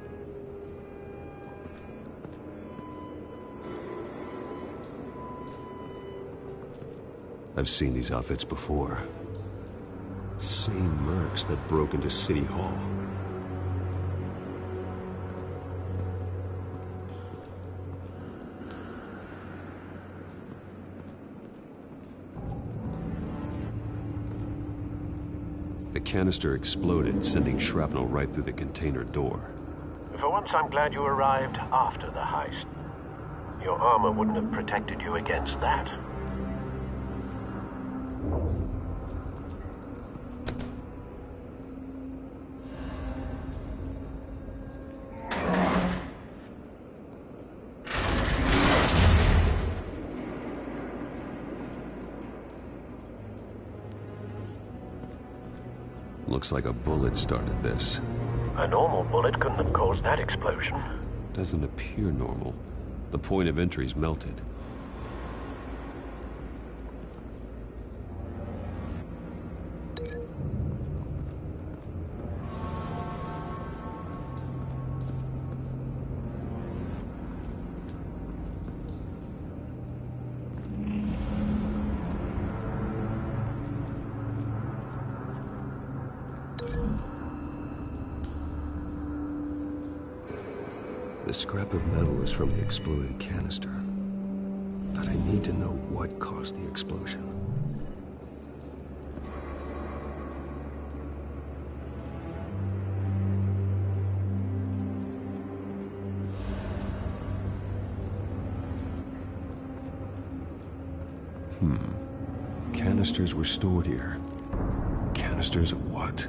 I've seen these outfits before. Same mercs that broke into City Hall. The canister exploded, sending shrapnel right through the container door. For once, I'm glad you arrived after the heist. Your armor wouldn't have protected you against that. Looks like a bullet started this. A normal bullet couldn't have caused that explosion. Doesn't appear normal. The point of entry's melted. The scrap of metal is from the exploded canister. But I need to know what caused the explosion. Canisters were stored here. Canisters of what?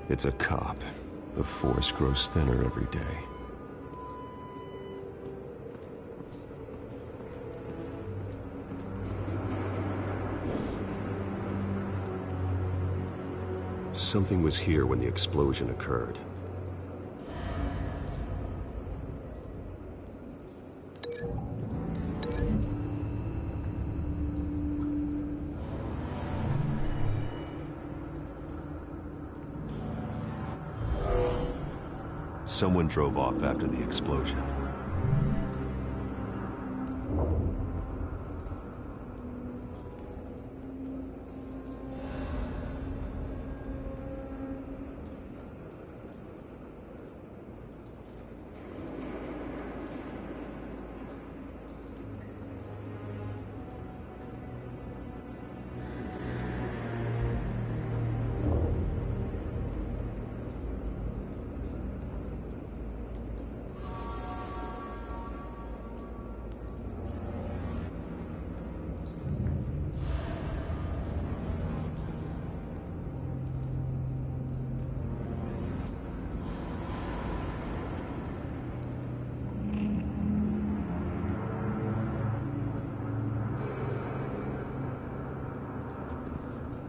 It's a cop. The force grows thinner every day. Something was here when the explosion occurred. Someone drove off after the explosion.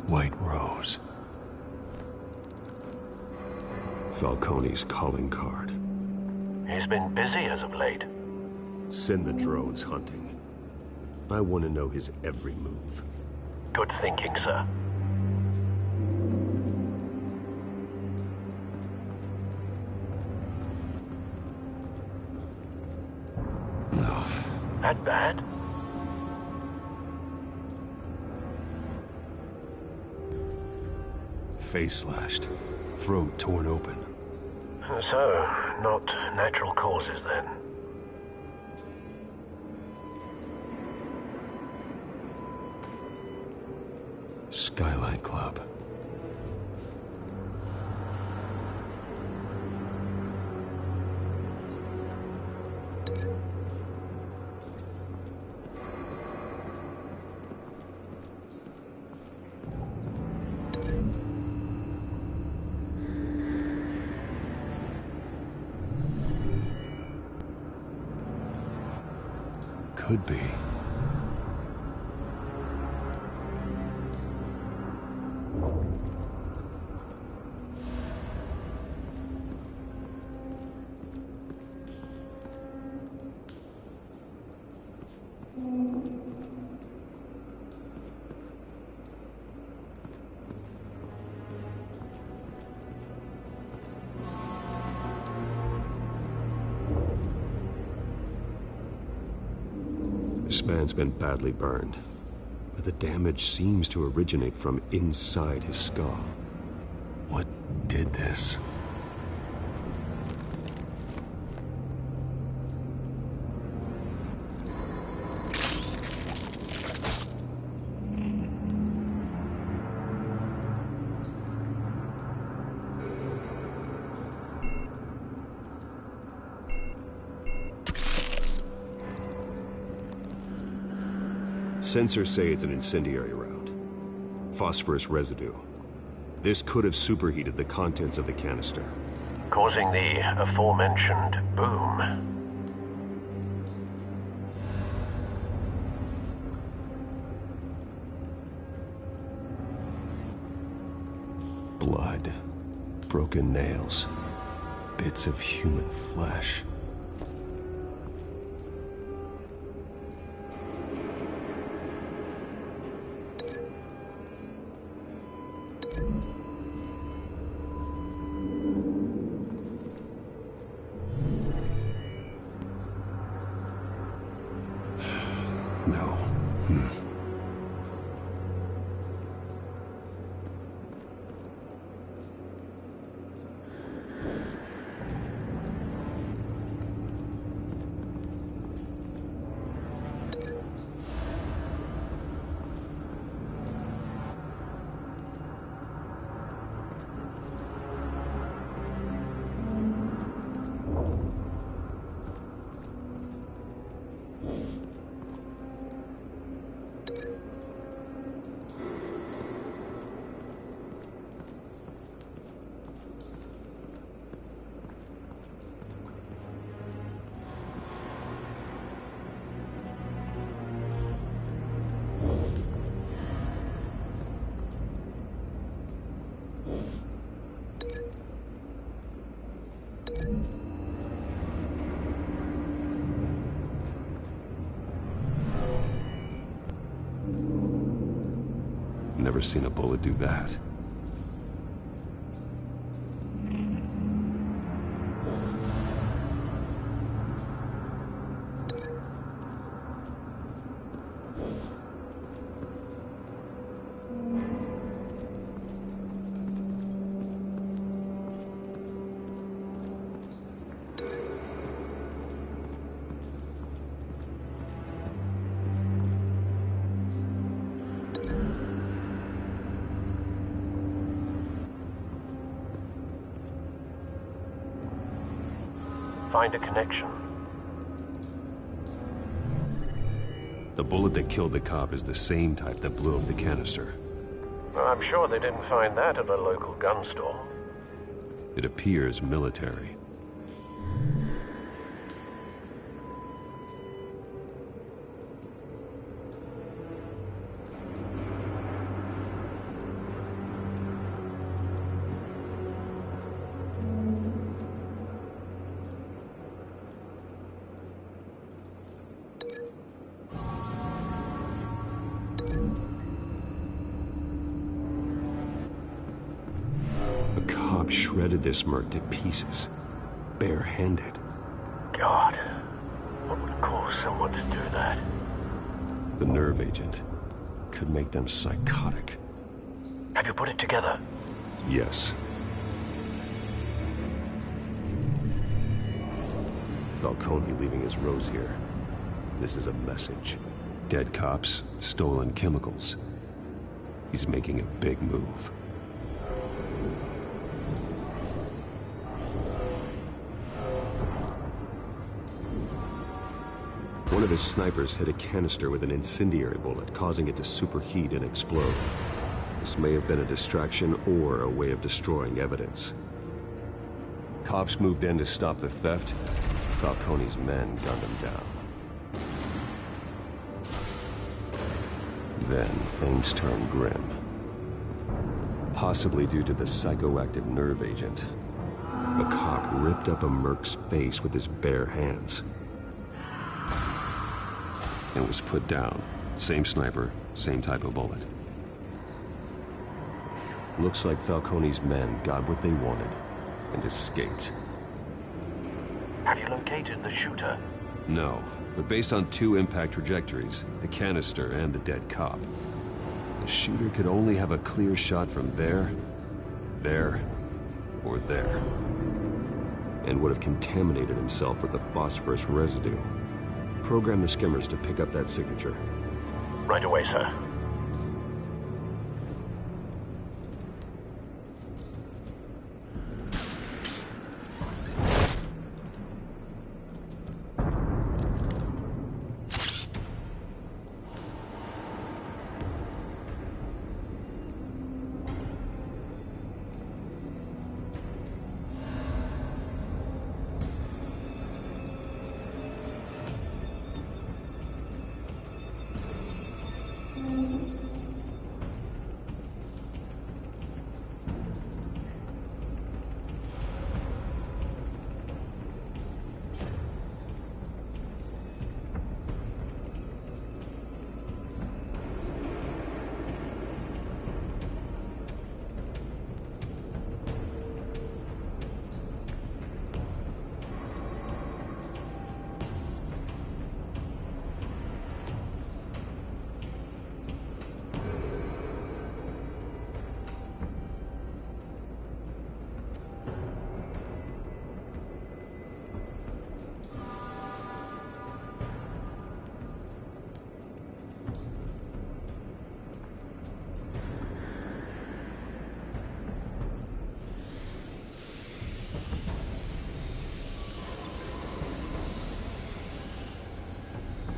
White Rose. Falcone's calling card. He's been busy as of late. Send the drones hunting. I want to know his every move. Good thinking, sir. No. That bad? Face slashed. Throat torn open. So, not natural causes then. Skyline Club. Could be. This man's been badly burned, but the damage seems to originate from inside his skull. What did this? Sensors say it's an incendiary round. Phosphorus residue. This could have superheated the contents of the canister, causing the aforementioned boom. Blood. Broken nails. Bits of human flesh. No. never seen a bullet do that. Find a connection. The bullet that killed the cop is the same type that blew up the canister. Well, I'm sure they didn't find that at a local gun store. It appears military. Shredded this merc to pieces, bare-handed. God, what would cause someone to do that? The nerve agent could make them psychotic. Have you put it together? Yes. Falcone leaving his rose here. This is a message. Dead cops, stolen chemicals. He's making a big move. One of his snipers hit a canister with an incendiary bullet, causing it to superheat and explode. This may have been a distraction or a way of destroying evidence. Cops moved in to stop the theft. Falcone's men gunned him down. Then things turned grim. Possibly due to the psychoactive nerve agent. The cop ripped up a merc's face with his bare hands. And was put down. Same sniper, same type of bullet. Looks like Falcone's men got what they wanted and escaped. Have you located the shooter? No, but based on two impact trajectories, the canister and the dead cop, the shooter could only have a clear shot from there, or there, and would have contaminated himself with the phosphorus residue. Program the skimmers to pick up that signature. Right away, sir.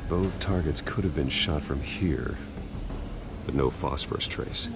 Both targets could have been shot from here, but no phosphorus trace.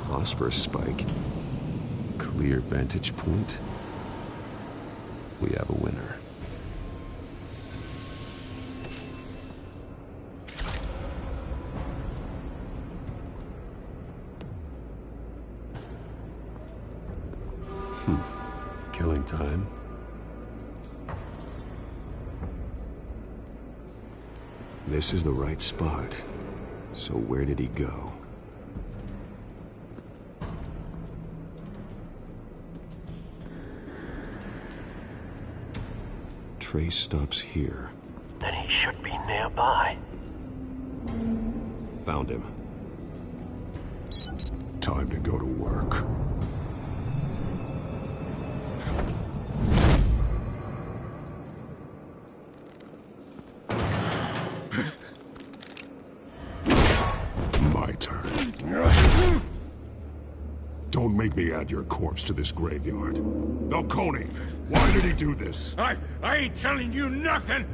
Phosphorus spike. clear vantage point, we have a winner. Killing time. This is the right spot. So where did he go? Trace stops here. Then he should be nearby. Found him. Time to go to work. My turn. Don't make me add your corpse to this graveyard. Falcone, why did he do this? I ain't telling you nothing!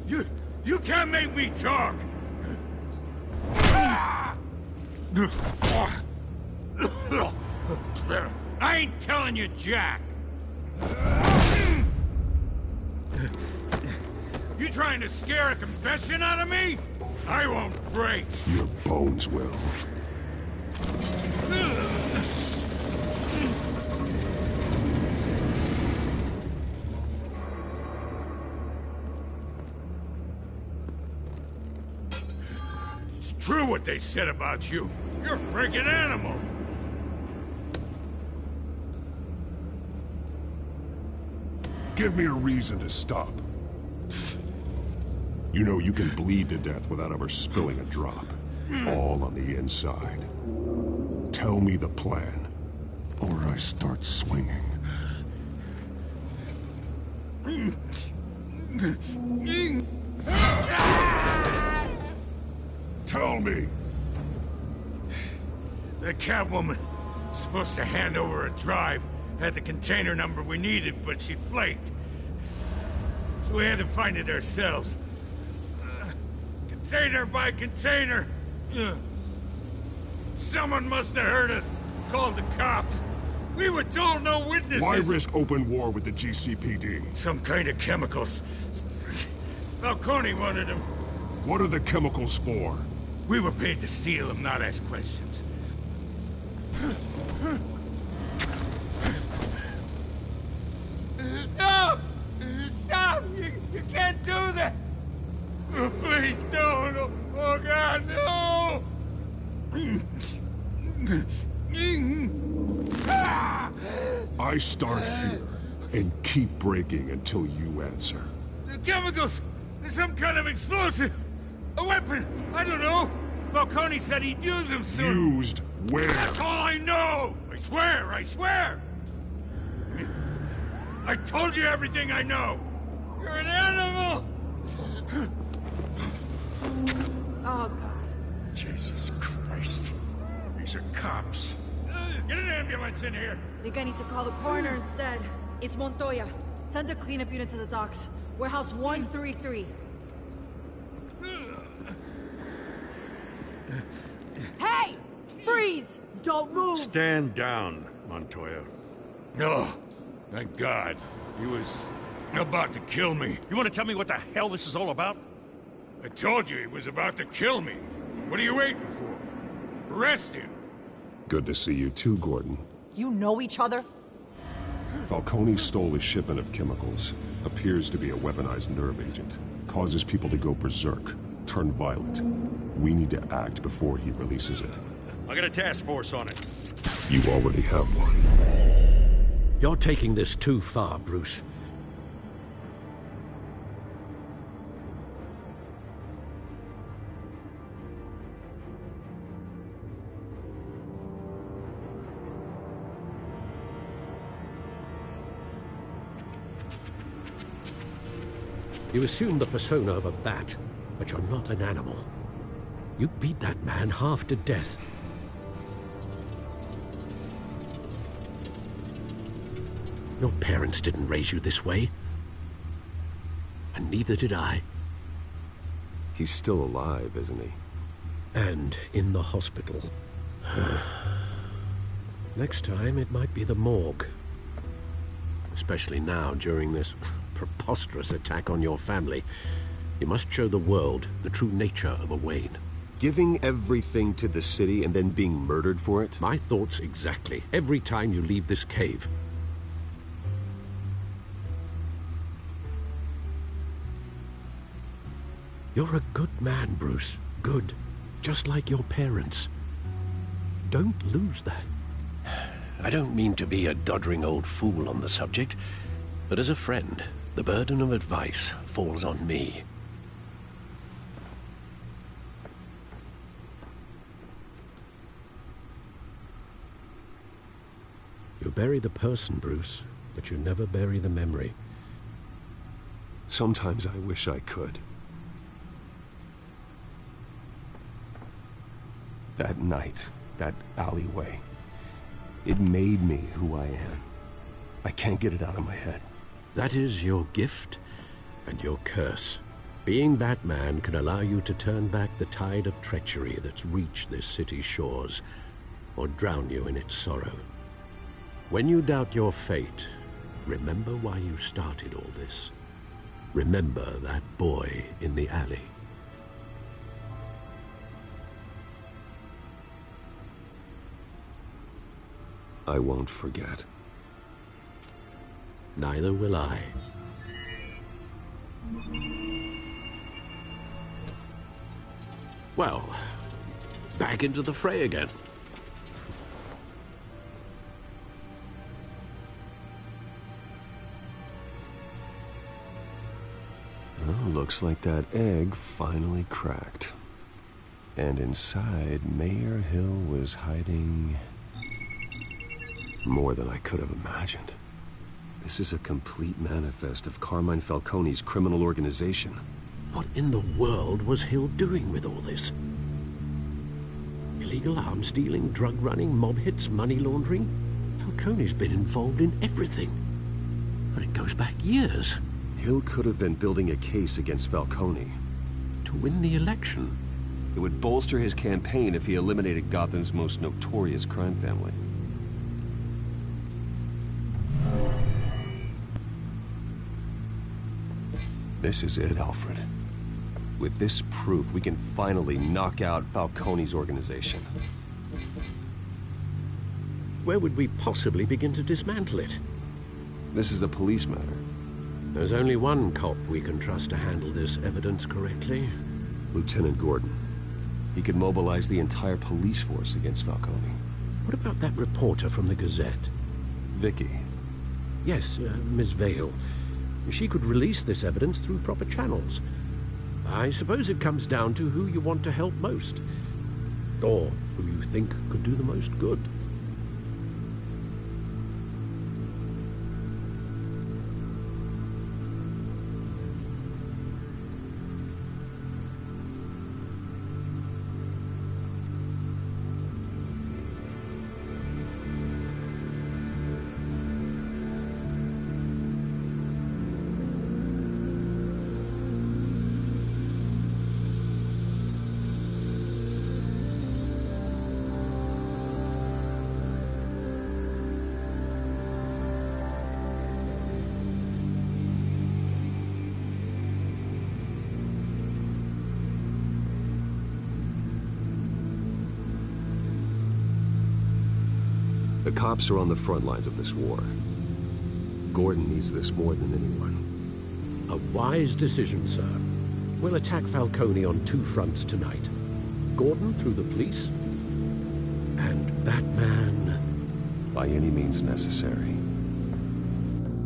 You can't make me talk! I ain't telling you jack! You trying to scare a confession out of me? I won't break! Your bones will. It's true what they said about you. You're a freaking animal! Give me a reason to stop. You know you can bleed to death without ever spilling a drop. All on the inside. Tell me the plan, or I start swinging. Tell me! The Catwoman was supposed to hand over a drive. Had the container number we needed, but she flaked. So we had to find it ourselves. Container by container. Someone must have heard us. Called the cops. We were told no witnesses. Why risk open war with the GCPD? Some kind of chemicals. Falcone wanted them. What are the chemicals for? We were paid to steal them, not ask questions. No! Stop! You can't do that! Oh, please, don't! Oh, God, no! I start here and keep breaking until you answer. The chemicals! There's some kind of explosive! A weapon! I don't know! Falcone said he'd use them soon! Used where? That's all I know! I swear! I swear! I told you everything I know! You're an animal! Oh, God. Jesus Christ. These are cops. Get an ambulance in here! Think I need to call the coroner instead. It's Montoya. Send a cleanup unit to the docks. Warehouse 133. Hey! Freeze! Don't move! Stand down, Montoya. No. Thank God. He was about to kill me. You want to tell me what the hell this is all about? I told you he was about to kill me. What are you waiting for? Arrest him. Good to see you too, Gordon. You know each other? Falcone stole a shipment of chemicals. Appears to be a weaponized nerve agent. Causes people to go berserk, turn violent. We need to act before he releases it. I got a task force on it. You already have one. You're taking this too far, Bruce. You assume the persona of a bat, but you're not an animal. You beat that man half to death. Your parents didn't raise you this way. And neither did I. He's still alive, isn't he? And in the hospital. Next time, it might be the morgue. Especially now, during this preposterous attack on your family. You must show the world the true nature of a Wayne. Giving everything to the city and then being murdered for it? My thoughts exactly. Every time you leave this cave. You're a good man, Bruce. Good. Just like your parents. Don't lose that. I don't mean to be a doddering old fool on the subject, but as a friend, the burden of advice falls on me. You bury the person, Bruce, but you never bury the memory. Sometimes I wish I could. That night, that alleyway, it made me who I am. I can't get it out of my head. That is your gift and your curse. Being Batman can allow you to turn back the tide of treachery that's reached this city's shores, or drown you in its sorrow. When you doubt your fate, remember why you started all this. Remember that boy in the alley. I won't forget. Neither will I. Well, back into the fray again. Well, looks like that egg finally cracked. And inside, Mayor Hill was hiding more than I could have imagined. This is a complete manifest of Carmine Falcone's criminal organization. What in the world was Hill doing with all this? Illegal arms dealing, drug running, mob hits, money laundering? Falcone's been involved in everything. And it goes back years. Hill could have been building a case against Falcone. To win the election. It would bolster his campaign if he eliminated Gotham's most notorious crime family. This is it, Alfred. With this proof, we can finally knock out Falcone's organization. Where would we possibly begin to dismantle it? This is a police matter. There's only one cop we can trust to handle this evidence correctly. Lieutenant Gordon. He could mobilize the entire police force against Falcone. What about that reporter from the Gazette? Vicky. Yes, Miss Vale. She could release this evidence through proper channels. I suppose it comes down to who you want to help most. Or who you think could do the most good. The cops are on the front lines of this war. Gordon needs this more than anyone. A wise decision, sir. We'll attack Falcone on two fronts tonight. Gordon through the police, and Batman... by any means necessary.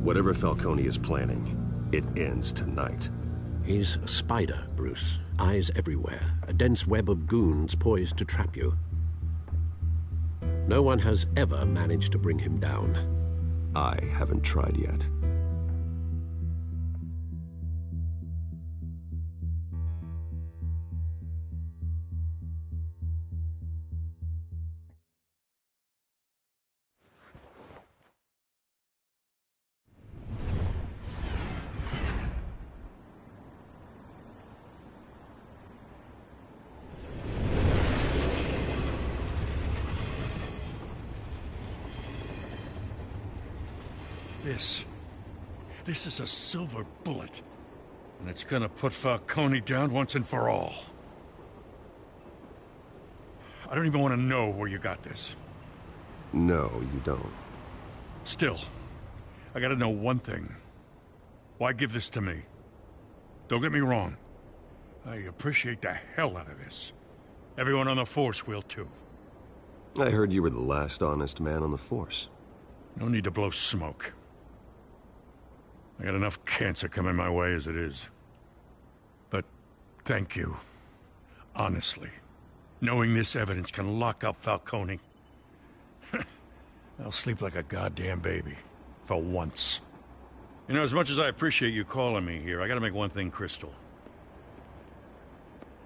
Whatever Falcone is planning, it ends tonight. He's a spider, Bruce. Eyes everywhere. A dense web of goons poised to trap you. No one has ever managed to bring him down. I haven't tried yet. This is a silver bullet. And it's gonna put Falcone down once and for all. I don't even want to know where you got this. No, you don't. Still, I gotta know one thing. Why give this to me? Don't get me wrong. I appreciate the hell out of this. Everyone on the Force will too. I heard you were the last honest man on the Force. No need to blow smoke. I got enough cancer coming my way as it is. But thank you. Honestly. Knowing this evidence can lock up Falcone. I'll sleep like a goddamn baby. For once. You know, as much as I appreciate you calling me here, I gotta make one thing crystal.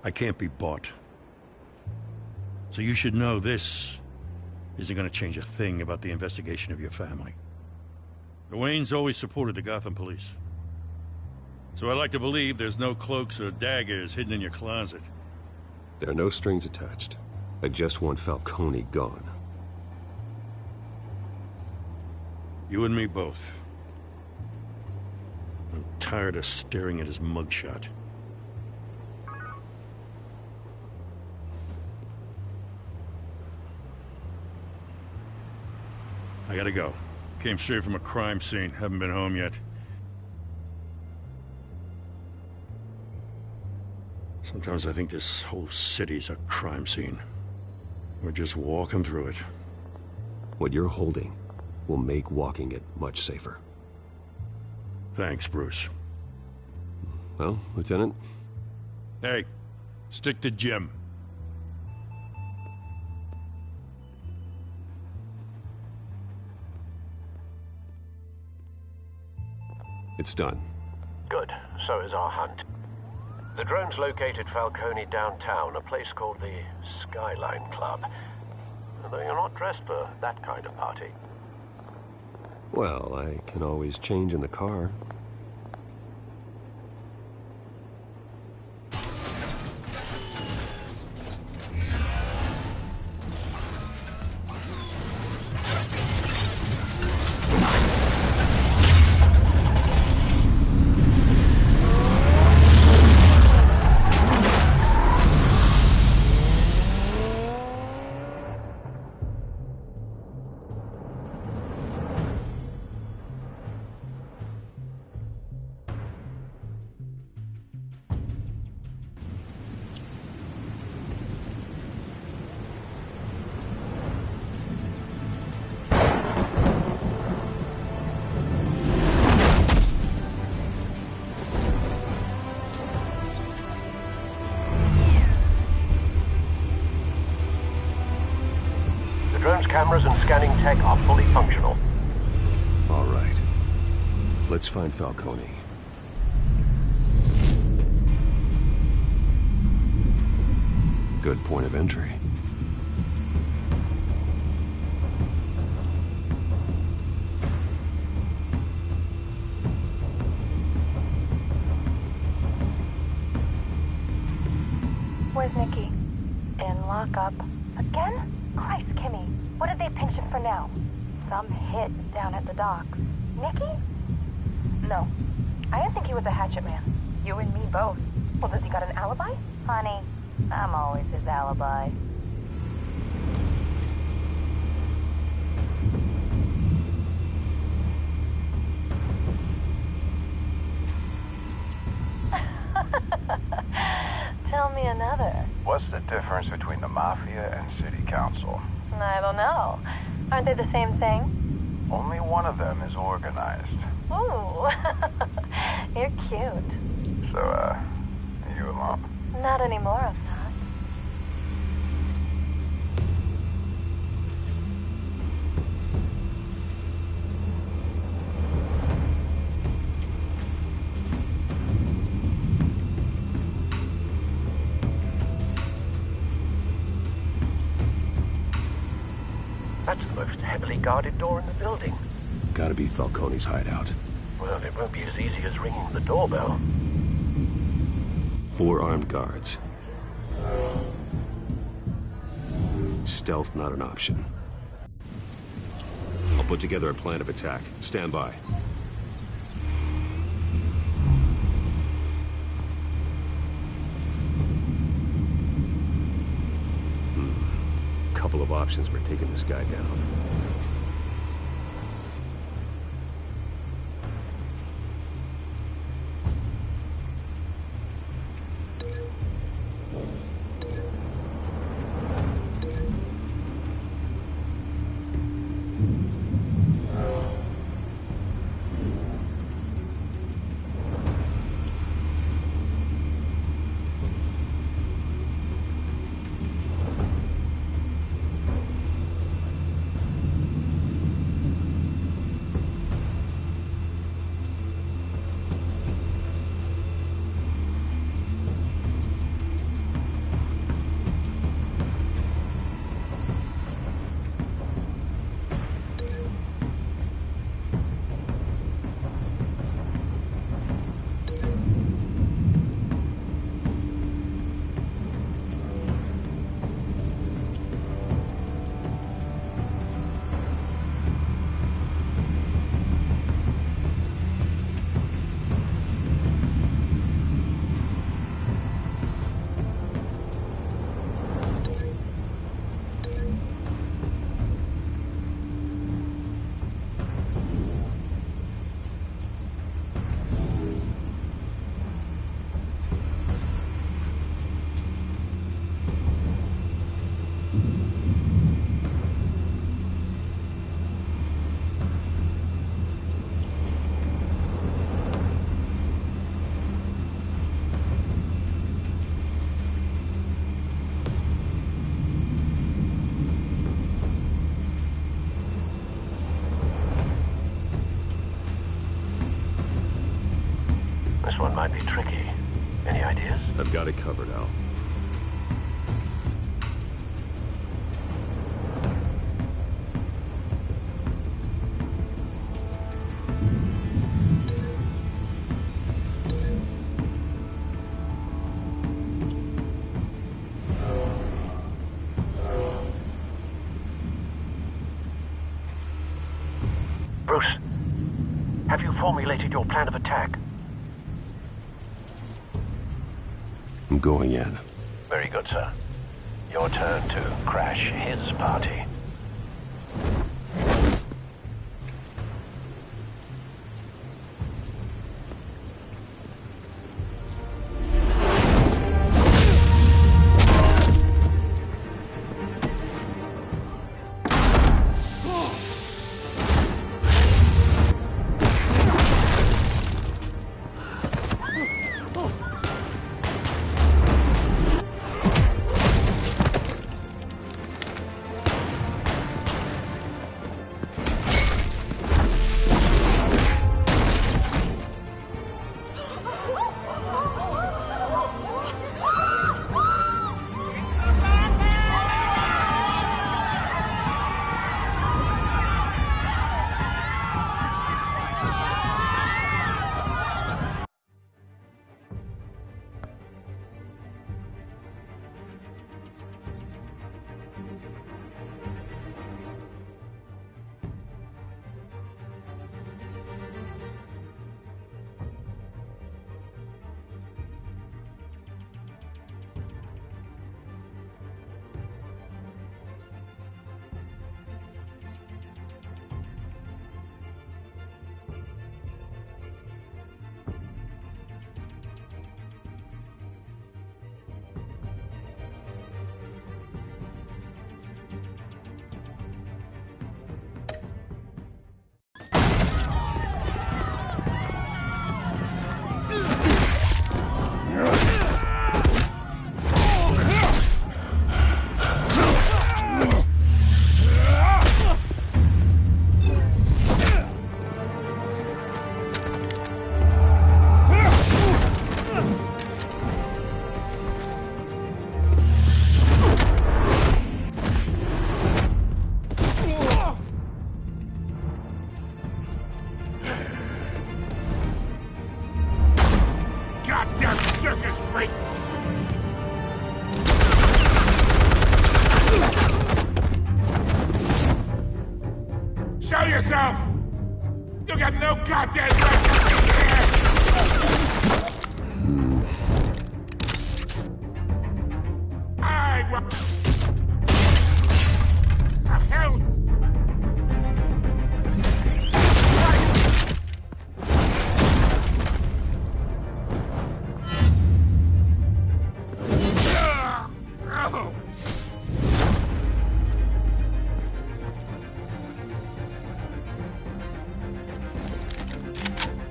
I can't be bought. So you should know this isn't gonna change a thing about the investigation of your family. The Waynes always supported the Gotham police. So I like to believe there's no cloaks or daggers hidden in your closet. There are no strings attached. I just want Falcone gone. You and me both. I'm tired of staring at his mugshot. I gotta go. Came straight from a crime scene. Haven't been home yet. Sometimes I think this whole city's a crime scene. We're just walking through it. What you're holding will make walking it much safer. Thanks, Bruce. Well, Lieutenant? Hey, stick to Jim. It's done. Good. So is our hunt. The drone's located Falcone downtown, a place called the Skyline Club. Though you're not dressed for that kind of party. Well, I can always change in the car. Drone's cameras and scanning tech are fully functional. All right. Let's find Falcone. Good point of entry. Where's Nikki? In lockup. Again? Christ, Kimmy. What did they pinch him for now? Some hit down at the docks. Nikki? No. I didn't think he was a hatchet man. You and me both. Well, does he got an alibi? Honey, I'm always his alibi. Tell me another. What's the difference between the Mafia and City Council? I don't know. Aren't they the same thing? Only one of them is organized. Ooh. You're cute. So, are you alone? Not anymore, I'm not. That's the most heavily guarded door in the building. Gotta be Falcone's hideout. Well, it won't be as easy as ringing the doorbell. 4 armed guards. Stealth not an option. I'll I'll put together a plan of attack. Stand by. Couple of options for taking this guy down. This one might be tricky. Any ideas? I've got it covered, Al. Bruce, have you formulated your plan of attack? I'm going in. Very good, sir. Your turn to crash his party. Show yourself! You got no goddamn right to be here! The hell?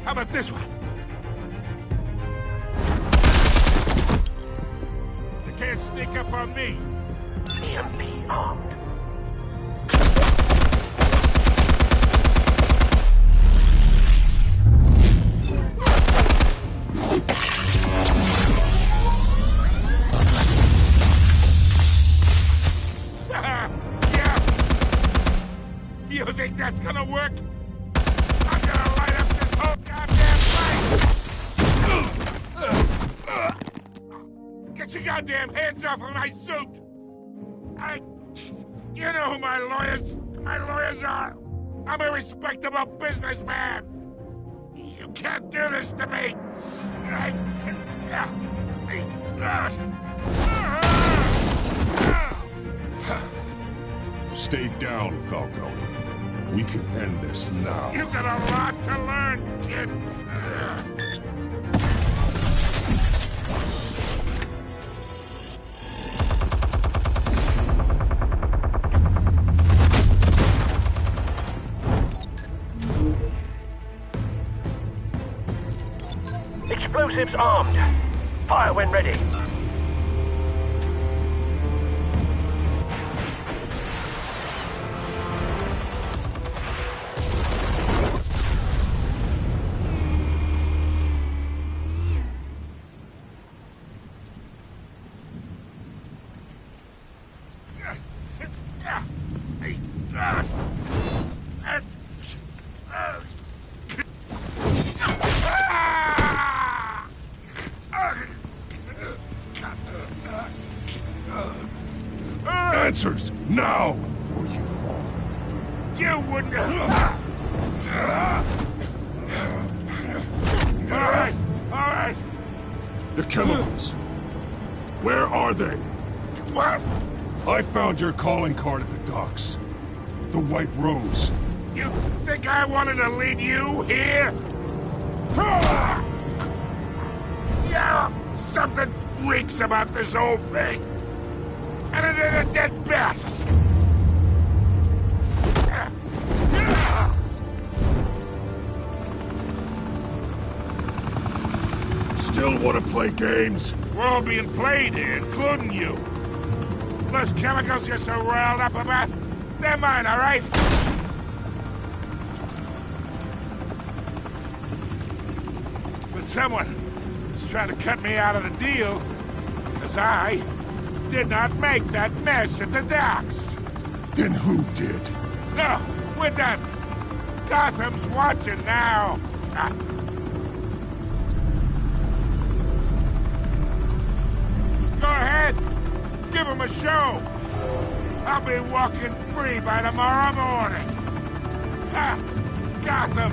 How about this one? You can't sneak up on me. EMP armed. Yeah. You think that's gonna work? I'm gonna light up this whole goddamn place! Get your goddamn hands off of my suit! You know who my lawyers are! I'm a respectable businessman! You can't do this to me! Stay down, Falcone. We can end this now. You got a lot to learn, kid! Explosives armed. Fire when ready. Answers, now! Or you fall. You wouldn't... Alright. The chemicals. Where are they? What? I found your calling card at the docks. The White Rose. You think I wanted to lead you here? Yeah, something reeks about this whole thing. And it ain't a dead bat! Still want to play games? We're all being played here, including you. Those chemicals you're so riled up about, they're mine, all right? But someone is trying to cut me out of the deal, because I did not make that mess at the docks. Then who did? No, we're done. Gotham's watching now. Go ahead. Give him a show. I'll be walking free by tomorrow morning. Ha! Gotham.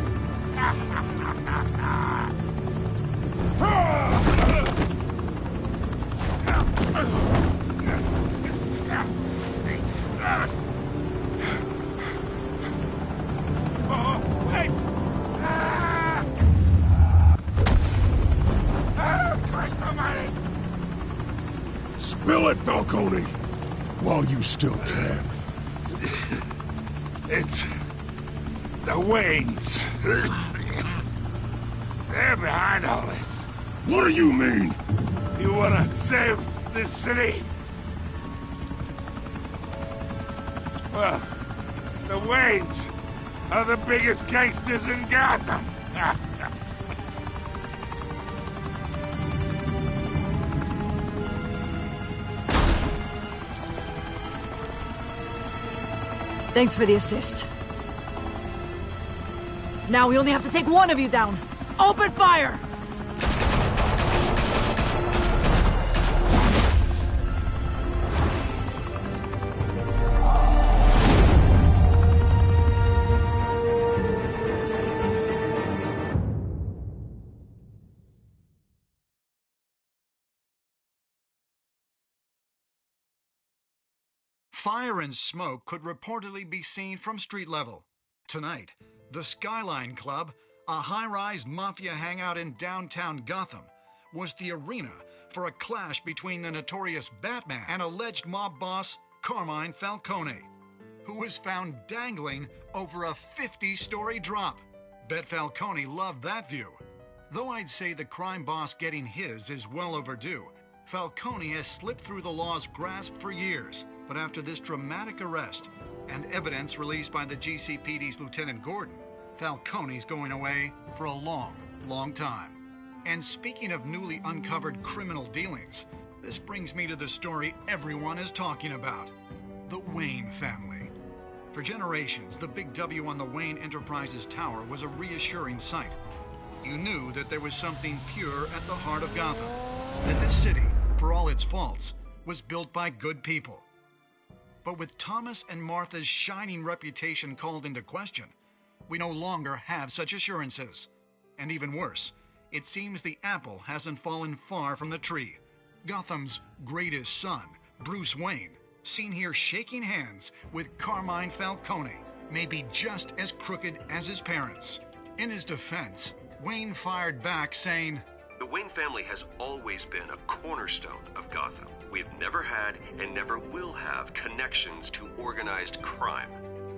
Christ almighty! Spill it, Falcone! While you still can. It's... the Waynes. They're behind all this. What do you mean? You wanna save this city? Well, the Waynes are the biggest gangsters in Gotham. Thanks for the assist. Now we only have to take one of you down. Open fire! Fire and smoke could reportedly be seen from street level. Tonight, the Skyline Club, a high-rise mafia hangout in downtown Gotham, was the arena for a clash between the notorious Batman and alleged mob boss Carmine Falcone, who was found dangling over a 50-story drop. Bet Falcone loved that view. Though I'd say the crime boss getting his is well overdue, Falcone has slipped through the law's grasp for years. But after this dramatic arrest and evidence released by the GCPD's Lieutenant Gordon, Falcone's going away for a long, long time. And speaking of newly uncovered criminal dealings, this brings me to the story everyone is talking about: the Wayne family. For generations, the big W on the Wayne Enterprises Tower was a reassuring sight. You knew that there was something pure at the heart of Gotham, that this city, for all its faults, was built by good people. But with Thomas and Martha's shining reputation called into question, we no longer have such assurances. And even worse, it seems the apple hasn't fallen far from the tree. Gotham's greatest son, Bruce Wayne, seen here shaking hands with Carmine Falcone, may be just as crooked as his parents. In his defense, Wayne fired back saying, "The Wayne family has always been a cornerstone of Gotham. We've never had and never will have connections to organized crime."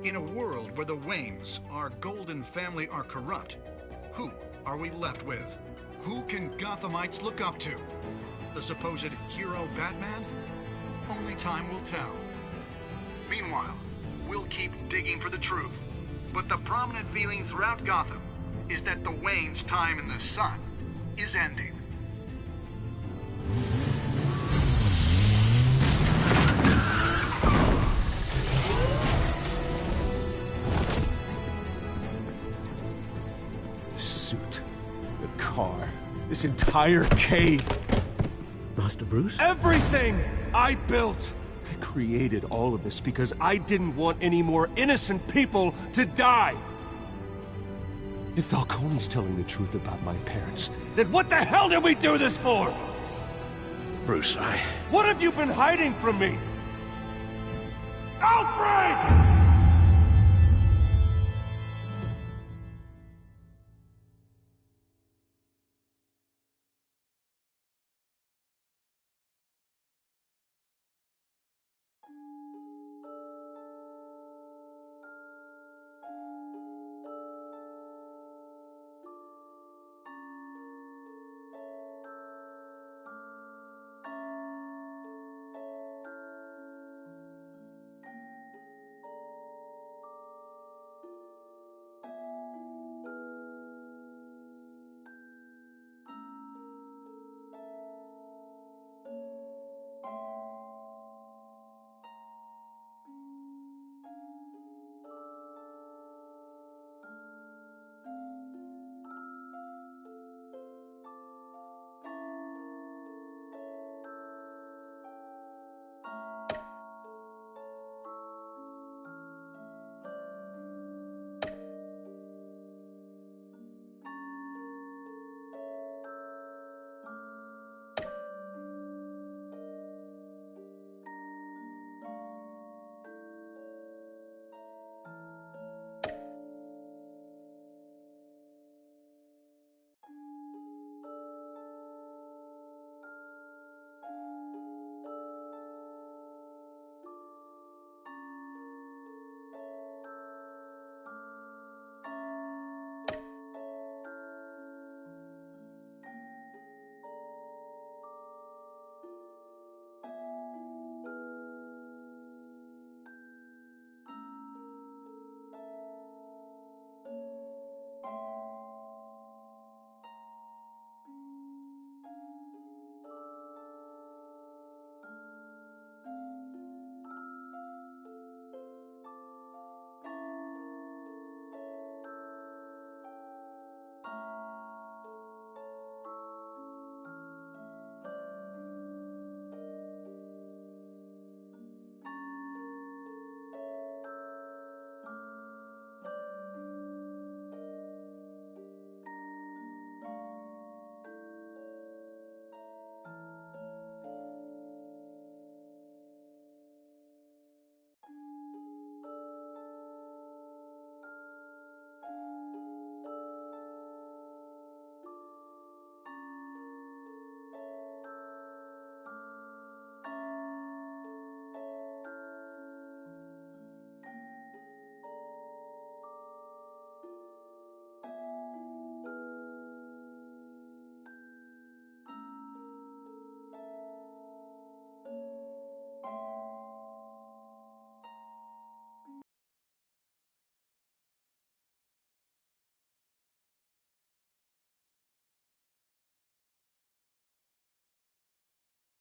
In a world where the Waynes, our golden family, are corrupt, who are we left with? Who can Gothamites look up to? The supposed hero Batman? Only time will tell. Meanwhile, we'll keep digging for the truth. But the prominent feeling throughout Gotham is that the Waynes' time in the sun is ending. Car, this entire cave. Master Bruce? Everything I built. I created all of this because I didn't want any more innocent people to die. If Falcone's telling the truth about my parents, then what the hell did we do this for? Bruce, What have you been hiding from me? Alfred!